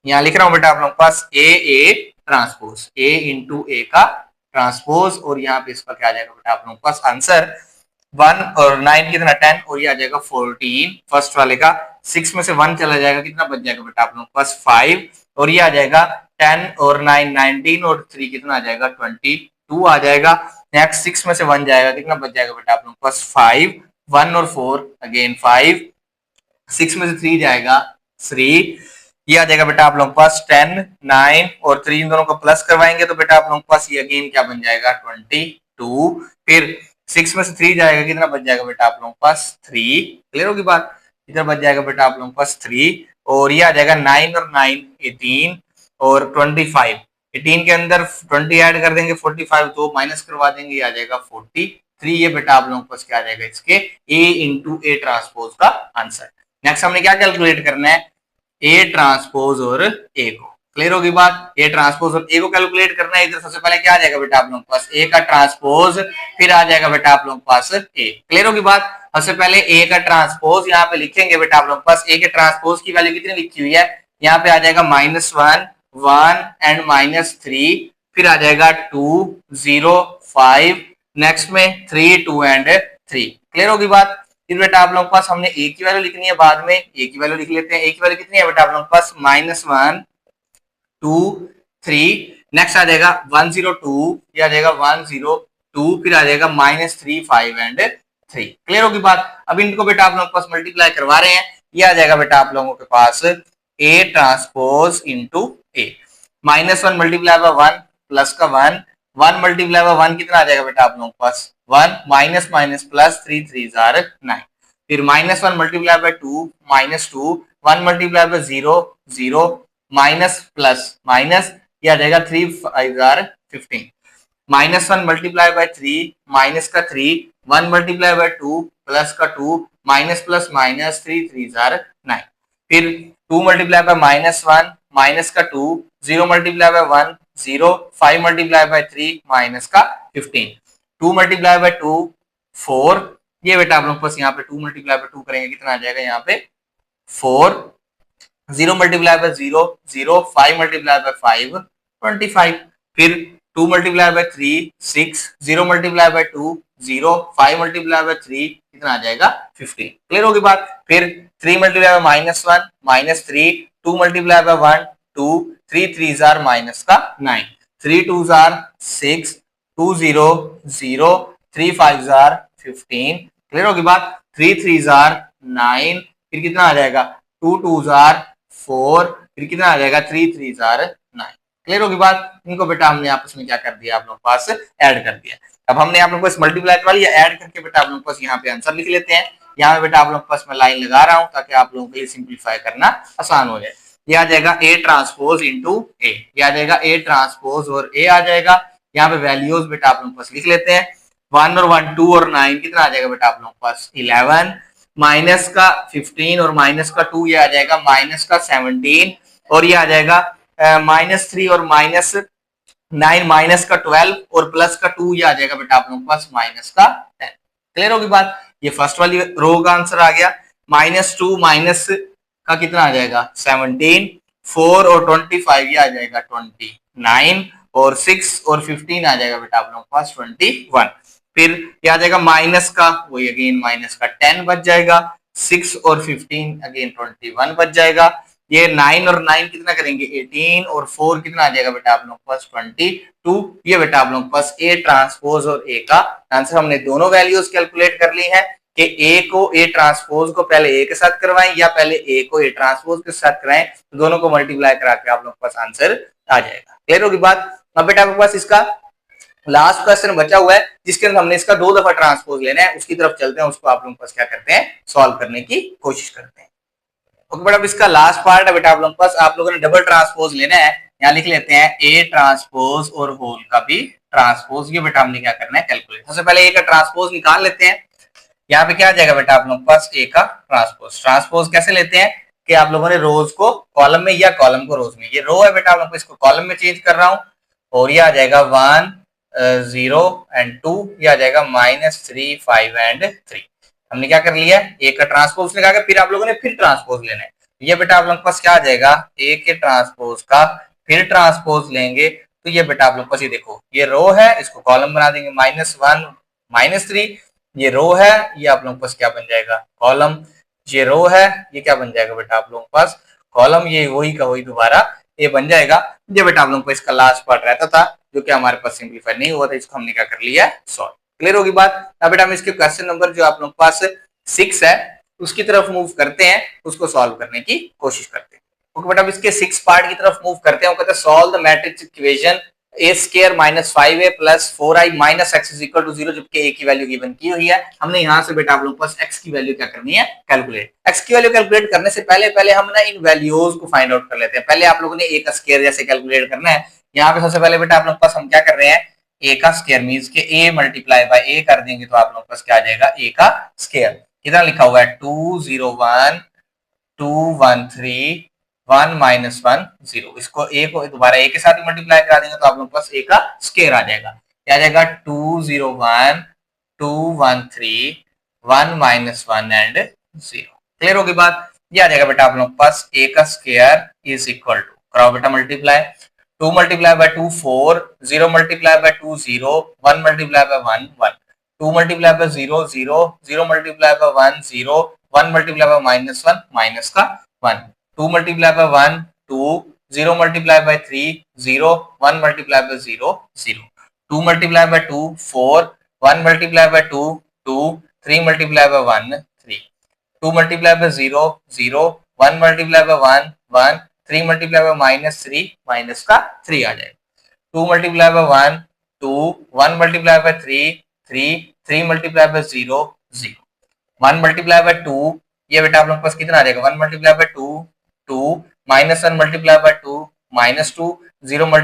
यहाँ लिख रहा हूं बेटा आप लोगों के पास ए ट्रांसपोज, ए इंटू ए का ट्रांसपोज, और यहाँ पे इसका क्या आ जाएगा बेटा आप लोगों के पास आंसर 1 और 9 कितना 10, और ये आ जाएगा 14 फर्स्ट वाले का। 6 में से 1 चला जाएगा, कितना बच जाएगा बेटा आप लोगों के पास 5, और ये आ जाएगा 10 और 9 19, और 3 कितना आ जाएगा 22 आ जाएगा। नेक्स्ट 6 में से 1 जाएगा, कितना बच जाएगा बेटा आप लोगों के पास 5, 1 और 4 अगेन 5, 6 में से 3 जाएगा 3, ये आ जाएगा बेटा आप लोगों के पास 10 9 और 3, इन दोनों को प्लस करवाएंगे तो बेटा आप लोगों के पास ये अगेन क्या बन जाएगा 22, फिर 6 में से 3 जाएगा, कितना बच जाएगा बेटा आप लोगों के पास 3। क्लियर होगी बात। इधर बच जाएगा बेटा आप लोगों के पास 3, और ये आ जाएगा 9 और 9 18 और 25, 18 के अंदर 20 ऐड कर देंगे 45, तो माइनस करवा देंगे, ये आ जाएगा 43। ये बेटा आप लोगों के पास क्या आ जाएगा, इसके ए इंटू ए ट्रांसपोज का आंसर। नेक्स्ट हमने क्या कैलकुलेट करना है, ए ट्रांसपोज और ए को। क्लियर होगी बात। ए ट्रांसपोज और ए को कैलकुलेट करना है। इधर सबसे पहले क्या आ जाएगा बेटा आप लोगों के पास, ए का ट्रांसपोज, फिर आ जाएगा बेटा आप लोगों के पास ए। क्लियर होगी बात। सबसे पहले ए का ट्रांसपोज यहाँ पे लिखेंगे बेटा आप लोगों के पास। ए के ट्रांसपोज की वैल्यू कितनी लिखी हुई है, यहाँ पे आ जाएगा -1 1 एंड -3, फिर आ जाएगा 2 0 5, नेक्स्ट में 3 2 एंड 3। क्लियर होगी बात। फिर बेटा आप लोगों के पास हमने ए की वैल्यू लिखनी है, बाद में ए की वैल्यू लिख लेते हैं। ए की वैल्यू कितनी है बेटा आप लोगों के पास -1 2 3, नेक्स्ट आ जाएगा 102, ये आ जाएगा 102, फिर आ जाएगा -3 5 एंड 3। क्लियर होगी बात। अब इनको बेटा आप लोगों के पास मल्टीप्लाई करवा रहे हैं, ये आ जाएगा बेटा आप लोगों के पास a transpose into a. -1 multiply by 1 plus का 1, 1 मल्टीप्लाई बाय 1 कितना आ जाएगा बेटा आप लोगों के पास 1, माइनस माइनस प्लस 3 3 9, फिर -1 multiply by 2 -2, 1 multiply bye 0 0, minus plus minus, ये आ जाएगा 3 5 15, -1 मल्टीप्लाई बाय 3 माइनस का 3, 1 मल्टीप्लाई बाय 2 प्लस का 2, माइनस प्लस माइनस 3 3 9, फिर 2 मल्टीप्लाई बाय -1 माइनस का 2, 0 multiply by 1 0, 5 multiply by 3 minus का 15, 2 मल्टीप्लाई बाय 2 4, ये बेटा आप लोग पास यहाँ पे 2 मल्टीप्लाई बाय 2 करेंगे, कितना आ जाएगा यहाँ पे 4, 0 मल्टीप्लाई बाय 0 0, 5 मल्टीप्लाई बाय 5 25, फिर 2 multiply by 3 6, 0 multiply by 2 0, 5 multiply by 3 कितना आ जाएगा 15। क्लियर होगी बात। फिर 3 multiply by -1 -3, 2 multiply by 1 2, 3 3 minus का 9, 3 2 6, 2 0 0, 3 5 15। क्लियर होगी बात। 3 3 9, फिर कितना आ जाएगा 2 2 4, फिर कितना आ जाएगा 3 3 9। क्लियर होगी बात। इनको बेटा हमने आपस में क्या कर दिया, आप लोगों के पास ऐड कर दिया। अब हमने आप लोगों को मल्टीप्लाई करवा लिया, ऐड करके बेटा आप लोगों के पास यहाँ पे आंसर लिख लेते हैं। यहाँ पे बेटा आप लोगों के पास मैं लाइन लगा रहा हूँ ताकि आप लोगों के लिए सिंप्लीफाई करना आसान हो जाए। ये आ जाएगा ए ट्रांसपोज इंटू ए, ये आ जाएगा ए ट्रांसपोज और ए आ जाएगा। यहाँ पे वैल्यूज बेटा आप लोग पास लिख लेते हैं, 1 और 1 2 और 9 कितना आ जाएगा बेटा आप लोग पास 11, माइनस का 15 और माइनस का 2 ये आ जाएगा माइनस का 17, और ये आ जाएगा -3 और -9 माइनस का 12 और प्लस का 2 ये आ जाएगा बेटा आप लोगों के पास माइनस का 10। क्लियर होगी बात। ये फर्स्ट वाली रो का आंसर आ गया। -2 माइनस का कितना आ जाएगा 17, 4 और 25 ये आ जाएगा 29, और 6 और 15 आ जाएगा बेटा आप लोगों के पास 21। फिर ये आ जाएगा माइनस का वही अगेन माइनस का 10 बच जाएगा, 6 और 15 अगेन 21 बच जाएगा। ये 9 और 9 कितना करेंगे 18, और 4 कितना आ जाएगा बेटा आप लोगों के पास 22। ये बेटा आप लोगों के पास ए ट्रांसपोज और ए का आंसर। हमने दोनों वैल्यूज कैलकुलेट कर ली है कि ए को ए ट्रांसपोज को पहले ए के साथ करवाएं या पहले ए को ए ट्रांसपोज के साथ कराएं, तो दोनों को मल्टीप्लाई करा के आप लोगों के पास आंसर आ जाएगा। क्लियर होगी बात। अब बेटा आपके पास इसका लास्ट क्वेश्चन बचा हुआ है जिसके अंदर हमने इसका 2 दफा ट्रांसपोज लेना है, उसकी तरफ चलते हैं, उसको आप लोगों के पास क्या करते हैं सॉल्व करने की कोशिश करते हैं। ओके बेटा, अब इसका लास्ट पार्ट है बेटा आप लोगों के पास, आप लोगों ने डबल ट्रांसपोज लेना है। यहाँ लिख लेते हैं ए ट्रांसपोज और होल का भी ट्रांसपोज। ये बेटा हमने क्या करना है कैलकुलेट। सबसे पहले ए का ट्रांसपोज निकाल लेते हैं। यहाँ पे क्या आ जाएगा बेटा आप लोगों के पास ए का ट्रांसपोज। ट्रांसपोज कैसे लेते हैं कि आप लोगों ने रोज को कॉलम में या कॉलम को रोज में, ये रो है बेटा आप लोगों को इसको कॉलम में चेंज कर रहा हूं, और ये आ जाएगा 1 0 एंड 2, ये आ जाएगा -3 5 एंड 3। हमने क्या कर लिया ए का ट्रांसपोज लगा के फिर आप लोगों ने फिर ट्रांसपोज लेना है। ये बेटा आप लोगों के पास क्या आ जाएगा ए के ट्रांसपोज का फिर ट्रांसपोज लेंगे, तो ये बेटा आप लोग पास ये देखो ये रो है, इसको कॉलम बना देंगे -1 -3, ये रो है, ये आप लोगों के पास क्या बन जाएगा कॉलम, ये रो है, ये क्या बन जाएगा बेटा आप लोगों के पास कॉलम, ये वही का वही दोबारा ये बन जाएगा। ये बेटा आप लोगों को इसका लास्ट पार्ट रहता था जो कि हमारे पास सिंप्लीफाई नहीं हुआ था, इसको हमने क्या कर लिया सॉल्व। क्लियर होगी बात। अब बेटा हम इसके क्वेश्चन नंबर जो आप लोगों के पास 6 है उसकी तरफ मूव करते हैं, उसको सॉल्व करने की कोशिश करते हैं। ओके बेटा, अब इसके 6 पार्ट की तरफ मूव करते हैं। वो कहते हैं solve the matrix equation a square -5a + 4i - x = 0, जबकि a की वैल्यू गिवन की हुई है। हमने यहां से बेटा आप लोगों के पास x की वैल्यू क्या करनी है कैलकुलेट। x की वैल्यू कैलकुलेट करने से पहले हम ना इन वैल्यूज को फाइंड आउट कर लेते हैं। पहले आप लोगों ने a का स्क्वायर जैसे कैलकुलेट करना है। यहाँ पे सबसे पहले बेटा आप लोगों के पास हम क्या कर रहे हैं a का स्क्वायर मींस के a × a कर देंगे तो आप लोगों के पास क्या आ जाएगा a का स्क्वायर। कितना लिखा हुआ है 201 213 1 - 1 0। इसको a को दोबारा a के साथ मल्टीप्लाई करा देंगे तो आप लोगों के पास a का स्क्वायर आ जाएगा। क्या आ जाएगा 201 213 1 - 1 एंड 0। क्लियर होगी बात। ये आ जाएगा बेटा आप लोगों के पास a का स्क्वायर इज इक्वल टू, कराओ बेटा मल्टीप्लाई, 2 × 2 4, 0 × 2 0, 1 × 1 1, 2 × 0 0, 0 × 1 0, 1 × -1 माइनस का 1, 2 × 1 2, 0 × 3 0, 1 × 0 0, 2 × 2 4, 1 × 2 2, 3 × 1 3, 2 × 0 0, 1 × 1 1, 3 × -3 माइनस का 3 आ जाएगा, 2 × 1 2, 1 × 3 3, 3 × 0 0, 1 × 2, ये बेटा आप लोग के पास कितना आ जाएगा 1 × 2 2, -1 × 2 -2, 0 ×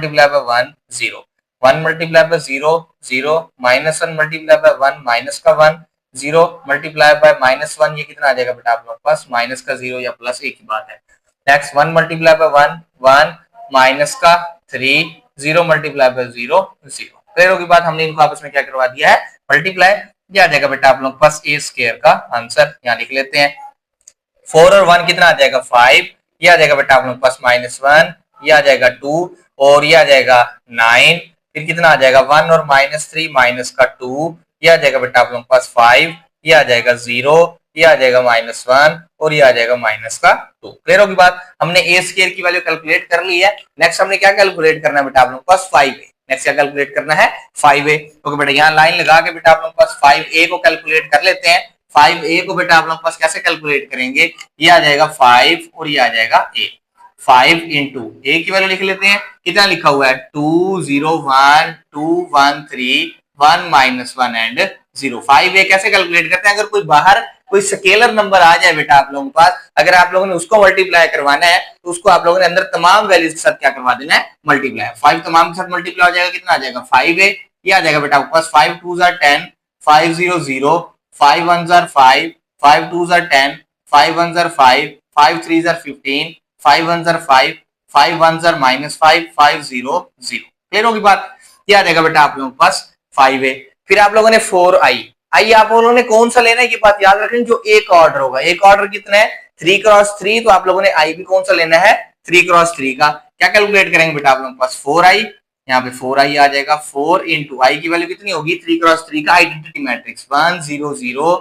1 0, 1 × 0 0, -1 × 1 माइनस का 1, 0 × -1, ये कितना आ जाएगा बेटा आप लोग के पास माइनस का 0 या प्लस एक ही बात है। नेक्स्ट 1 × 1 1 माइनस का 3, 0 × 0 0। क्लियर होगी बात। हमने इनको आपस में क्या करवा दिया है मल्टीप्लाई। ये आ जाएगा बेटा आप लोग के पास a स्क्वायर का आंसर। यहाँ लिख लेते हैं 4 और 1 कितना आ जाएगा 5, ये आ जाएगा बेटा आप लोग के पास -1, ये आ जाएगा 2 और ये आ जाएगा 9, फिर कितना आ जाएगा 1 और -3 माइनस का 2, ये आ जाएगा बेटा आप लोग के पास 5, ये आ जाएगा 0, ये आ जाएगा -1 और ये आ जाएगा माइनस का 2। क्लियर होगी बात। हमने a स्क्वायर की वैल्यू कैलकुलेट कर ली है। नेक्स्ट हमने क्या कैलकुलेट करना है बेटा आप लोग के पास 5a। नेक्स्ट क्या कैलकुलेट करना है 5a। ओके बेटा, यहाँ लाइन लगा के बेटा आप लोग के पास 5a को कैलकुलेट कर लेते हैं। 5a को बेटा आप लोग के पास कैसे कैलकुलेट करेंगे, ये आ जाएगा 5 और ये आ जाएगा a। 5 × a की वैल्यू लिख लेते हैं, कितना लिखा हुआ है 201 213 1 - 1 एंड 0। 5a कैसे कैलकुलेट करते हैं, अगर कोई बाहर कोई स्केलर नंबर आ जाए बेटा आप लोगों के पास, अगर आप लोगों ने उसको मल्टीप्लाई करवाना है तो उसको आप लोगों ने अंदर तमाम वैल्यूज के साथ क्या करवा देना है, मल्टीप्लाई। 5 तमाम के साथ मल्टीप्लाई हो जाएगा, कितना आ जाएगा 5a, ये आ जाएगा बेटा आपके पास 5 2s are 10, 5 0 0, 5 1s are 5, 5 2s are 10, 5 1s are 5, 5 3s are 15, 5 1s are 5, 5 1s are -5, 5 0 0। Clear होगी बात? ये आ जाएगा बेटा आप लोगों के पास 5a। फिर आप लोगों ने 4i, आई आप लोगों ने कौन सा लेना है, ये बात याद रखें, जो एक ऑर्डर होगा। एक ऑर्डर कितना है 3x3, तो आप लोगों ने आई भी कौन सा लेना है 3x3 का। क्या कैलकुलेट करेंगे बेटा आप लोगों के पास 4i, यहाँ पे 4i आ जाएगा, 4 इंटू आई की वैल्यू कितनी होगी 3x3 का आइडेंटिटी मैट्रिक्स 1 0 0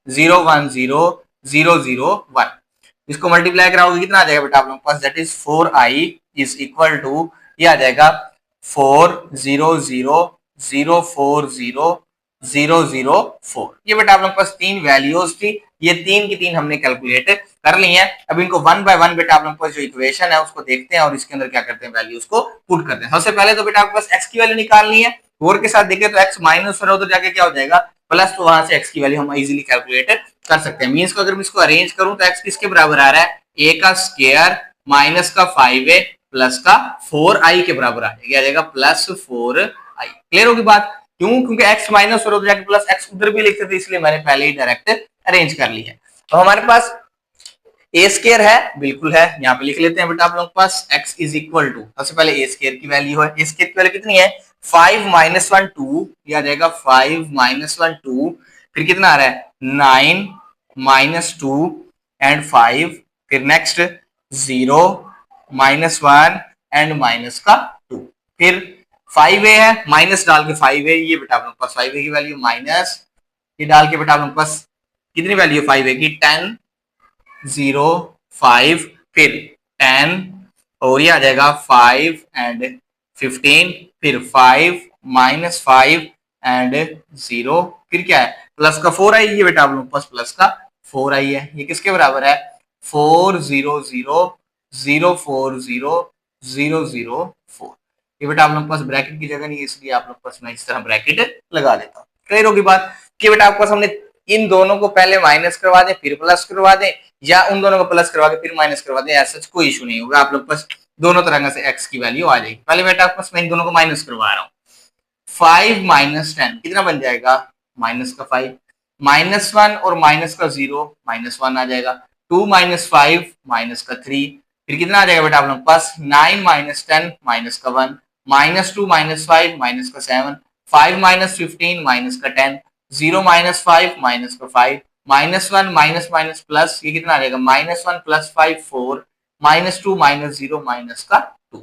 0 1 0 0 0 1। इसको मल्टीप्लाई कराओगे कितना आ जाएगा बेटा आप लोगों के पास, that is 4i is equal to, ये आ जाएगा 4 0 0 0 4 0 0 0 4। ये बेटा आप लोगों के पास तीन वैल्यूज थी, ये तीन की तीन हमने कैलकुलेट कर ली है। अब इनको वन बाय वन बेटा आप लोगों के पास जो इक्वेशन है उसको देखते हैं और इसके अंदर क्या करते हैं, वैल्यूज को पुट करते हैं। सबसे पहले तो बेटा आपके पास एक्स की वैल्यू निकालनी है, 4 के साथ देखें तो एक्स माइनस और उधर जाके क्या हो जाएगा प्लस, तो वहां से एक्स की वैल्यू हम इजीली कैलकुलेट कर सकते हैं। मींस को अगर मैं इसको अरेंज करूं तो एक्स किसके बराबर आ रहा है, ए का स्क्वायर माइनस का 5a प्लस का 4i के बराबर आ जाएगा, आ जाएगा प्लस 4i। क्लियर होगी बात? क्यों? क्योंकि x माइनस और उधर जाके प्लस x उधर भी लिखते थे, इसलिए मैंने पहले ही डायरेक्ट अरेंज कर लिया है। तो हमारे पास ए स्क्वायर है, बिल्कुल है, यहाँ पे लिख लेते हैं बेटा आप लोगों के पास x इज इक्वल टू, सबसे पहले ए स्क्वायर की वैल्यू है, ए स्क्वायर की वैल्यू कितनी है 5 माइनस 1 2, ये आ जाएगा 5 माइनस 1 2, फिर कितना आ रहा है 9 माइनस 2 एंड 5, फिर नेक्स्ट 0 माइनस 1 एंड माइनस का 2, फिर 5a है, माइनस डाल के 5a, ये बेटा आप लोगों के पास 5a की वैल्यू माइनस, ये डाल के बेटा आप लोगों के पास कितनी वैल्यू है 5a की 10 0 5, फिर 10 और ये आ जाएगा 5 एंड 15, फिर 5 माइनस 5 एंड 0, फिर क्या है प्लस का 4i, ये बेटा आप लोगों के पास प्लस का 4i है। ये किसके बराबर है 4 0 0 0 4 0 0 0 4। ये बेटा आप लोगों के पास ब्रैकेट की जगह नहीं है, इसलिए आप लोग के पास मैं इस तरह ब्रैकेट लगा देता हूँ। क्लियर होगी बात कि बेटा आपके पास हमने इन दोनों को पहले माइनस करवा दें फिर प्लस करवा दें, या उन दोनों को प्लस करवा के फिर माइनस करवा दें, ऐसा कोई इशू नहीं होगा, आप लोग पास दोनों तरह से एक्स की वैल्यू आ जाएगी। पहले बेटा आपके पास मैं इन दोनों को माइनस करवा रहा हूँ, 5 माइनस 10 कितना बन जाएगा माइनस का 5, माइनस 1 और माइनस का 0 माइनस 1 आ जाएगा, 2 माइनस 5 माइनस का 3, फिर कितना आ जाएगा बेटा आप लोगों के पास 9 माइनस 10 माइनस का 1, माइनस 2 माइनस 5 माइनस का 7, 5 माइनस 15 माइनस का 10, 0 माइनस 5 माइनस का 5, माइनस 1 माइनस माइनस प्लस, ये कितना आ जाएगा minus 1 plus 5 4, minus 2 minus 0 minus का 2।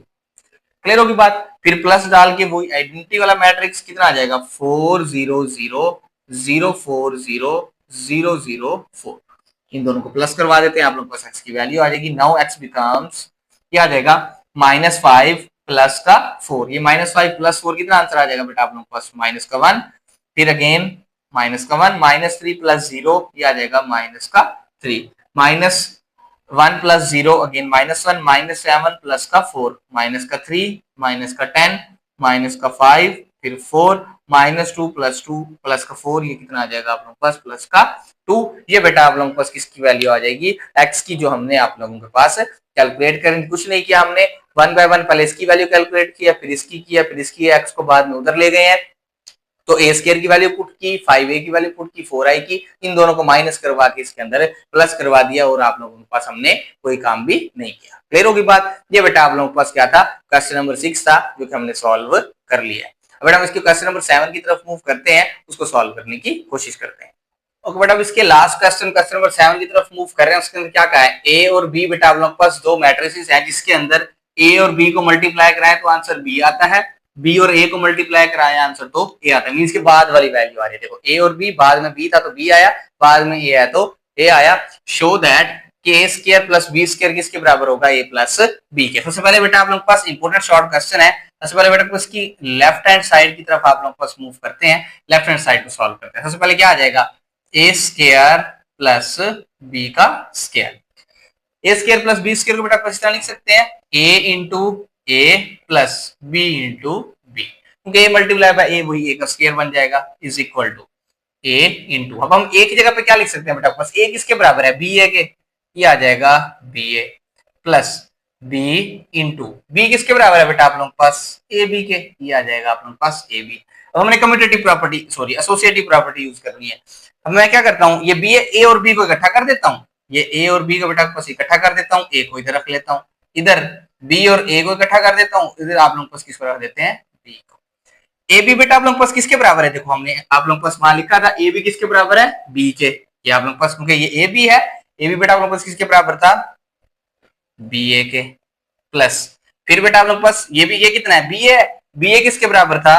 क्लियर होगी बात? फिर प्लस डाल के वही आइडेंटिटी वाला मैट्रिक्स कितना आ जाएगा 4 0 0 0 4 0 0 0 4। इन दोनों को प्लस करवा देते हैं, आप लोग पास एक्स की वैल्यू आ जाएगी। नाउ एक्स बिकम्स क्या आ जाएगा माइनस 5 प्लस का 4, ये माइनस 5 प्लस 4 कितना आंसर आ जाएगा बेटा आप लोगों के पास माइनस का 1, फिर अगेन माइनस का 1, माइनस 3 प्लस 0 ये आ जाएगा माइनस का 3, minus 1 plus 0 again minus 1, minus 7 plus का 4, माइनस का 3 माइनस का 10 माइनस का 5, फिर 4 माइनस 2 प्लस 2 प्लस का 4, ये कितना आ जाएगा आप लोगों के पास प्लस का 2। ये बेटा आप लोगों के पास किसकी वैल्यू आ जाएगी एक्स की, जो हमने आप लोगों के पास कैलकुलेट करेंगे। कुछ नहीं किया हमने, वन बाय वन पहले इसकी वैल्यू कैलकुलेट किया, फिर इसकी किया, फिर इसकी, एक्स को बाद में उधर ले गए हैं, तो ए स्क्वायर की वैल्यू पुट की, 5a की वैल्यू पुट की, 4i की, इन दोनों को माइनस करवा के इसके अंदर प्लस करवा दिया और आप लोगों के पास हमने कोई काम भी नहीं किया। क्लियर होगी बात? ये बेटा आप लोगों के पास क्या था क्वेश्चन नंबर 6 था, जो कि हमने सॉल्व कर लिया है। अब बेटा हम इसके क्वेश्चन नंबर 7 की तरफ मूव करते हैं, उसको सॉल्व करने की कोशिश करते हैं। ओके बेटा, अब इसके लास्ट क्वेश्चन क्वेश्चन नंबर 7 की तरफ मूव कर रहे हैं। उसके अंदर क्या कहा है, ए और बी बेटा आप लोगों के पास दो मैट्रिसेस हैं, जिसके अंदर ए और बी को मल्टीप्लाई कराएं तो आंसर बी आता है, बी और ए को मल्टीप्लाई कराया आंसर तो ए आता है। मींस के बाद वाली वैल्यू आ रही है, देखो ए और बी, बाद में बी था तो बी आया, बाद में ए आया तो ए आया। शो दैट कि ए स्क्वायर प्लस बी स्क्वायर किसके बराबर होगा, ए प्लस बी के। सबसे पहले बेटा आप लोगों के पास इंपोर्टेंट शॉर्ट क्वेश्चन है। सबसे पहले बेटा इसकी लेफ्ट हैंड साइड की तरफ आप लोगों के पास मूव करते हैं, लेफ्ट हैंड साइड को सॉल्व करते हैं। सबसे पहले क्या आ जाएगा, ए स्क्वायर प्लस बी का स्क्वायर, ए स्क्वायर प्लस बी स्क्वायर को बेटा इस तरह लिख सकते हैं, ए इंटू ए प्लस बी इंटू बी, क्योंकि ए मल्टीप्लाई बाय ए वही ए का स्क्वायर बन जाएगा, is equal to A into, अब हम ए की जगह पे क्या लिख सकते हैं बेटा, बस ए किसके बराबर है, बी ए के, ये आ जाएगा बी ए प्लस बी इंटू बी किसके बराबर है बेटा आप लोगों के पास, ए बी के, ये आ जाएगा आप लोगों के पास ए बी। अब हमने commutative property sorry associative property use करनी है। अब मैं क्या करता हूँ, ये बी ए और बी को इकट्ठा कर देता हूँ, ये ए और बी को बेटा पास इकट्ठा कर देता हूँ, ए को इधर रख लेता हूँ, इधर बी और ए को इकट्ठा कर देता हूँ, इधर आप लोग पास किसको रख देते हैं, बी को। ए बी बेटा आप लोग पास किसके बराबर है, देखो हमने आप लोग पास वहां लिखा था ए बी किसके बराबर है, बी के, ये आप लोग पास क्योंकि ये ए बी है, ए बी बेटा आप लोग पास किसके बराबर था, बी ए के प्लस, फिर बेटा आप लोग पास ये भी, ये कितना है, बी ए, बी ए किसके बराबर था,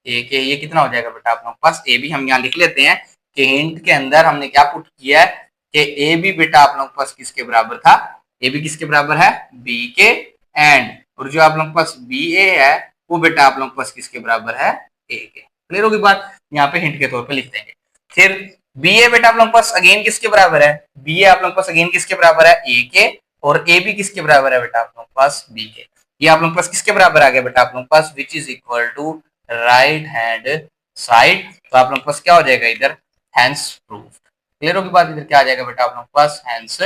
ए के, ये कितना हो जाएगा बेटा आप लोग पास, ए बी हम यहाँ लिख लेते हैं कि हिंट के अंदर हमने क्या पुट किया है कि ए बी बेटा आप लोग पास किसके बराबर था, ए बी किसके बराबर है, बी के, एंड और जो आप लोग पास बी ए है वो बेटा आप लोग पास किसके बराबर है, ए के। क्लियर होगी बात, यहाँ पे हिंट के तौर पे लिख देंगे। फिर बी ए बेटा आप लोग पास अगेन किसके बराबर है, बी ए आप लोग पास अगेन किसके बराबर है, ए के, और ए बी किसके बराबर है बेटा आप लोग पास, बी के। ये आप लोग पास किसके बराबर आ गया बेटा आप लोग पास, which is equal to right hand side, तो आप लोग पास क्या हो जाएगा इधर, हैंस प्रूव्ड। क्लियर होगी बात, इधर क्या आ जाएगा बेटा आप लोग पास, हैंस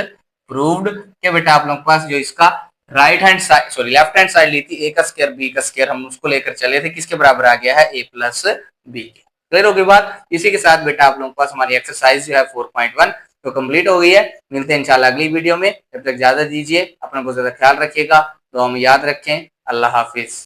प्रूव्ड के बेटा आप लोग पास जो इसका right hand side sorry left hand side ली थी ए का स्क्वायर बी का स्क्वायर, हम उसको लेकर चले थे, किसके बराबर आ गया है, ए प्लस बी के। क्लियर होगी बात, इसी के साथ बेटा आप लोगों के पास हमारी एक्सरसाइज जो है 4.1 तो कंप्लीट हो गई है। मिलते हैं इंशाल्लाह अगली वीडियो में, जब तक ज्यादा दीजिए, अपना बहुत ज्यादा ख्याल रखिएगा, तो हम याद रखें, अल्लाह हाफिज।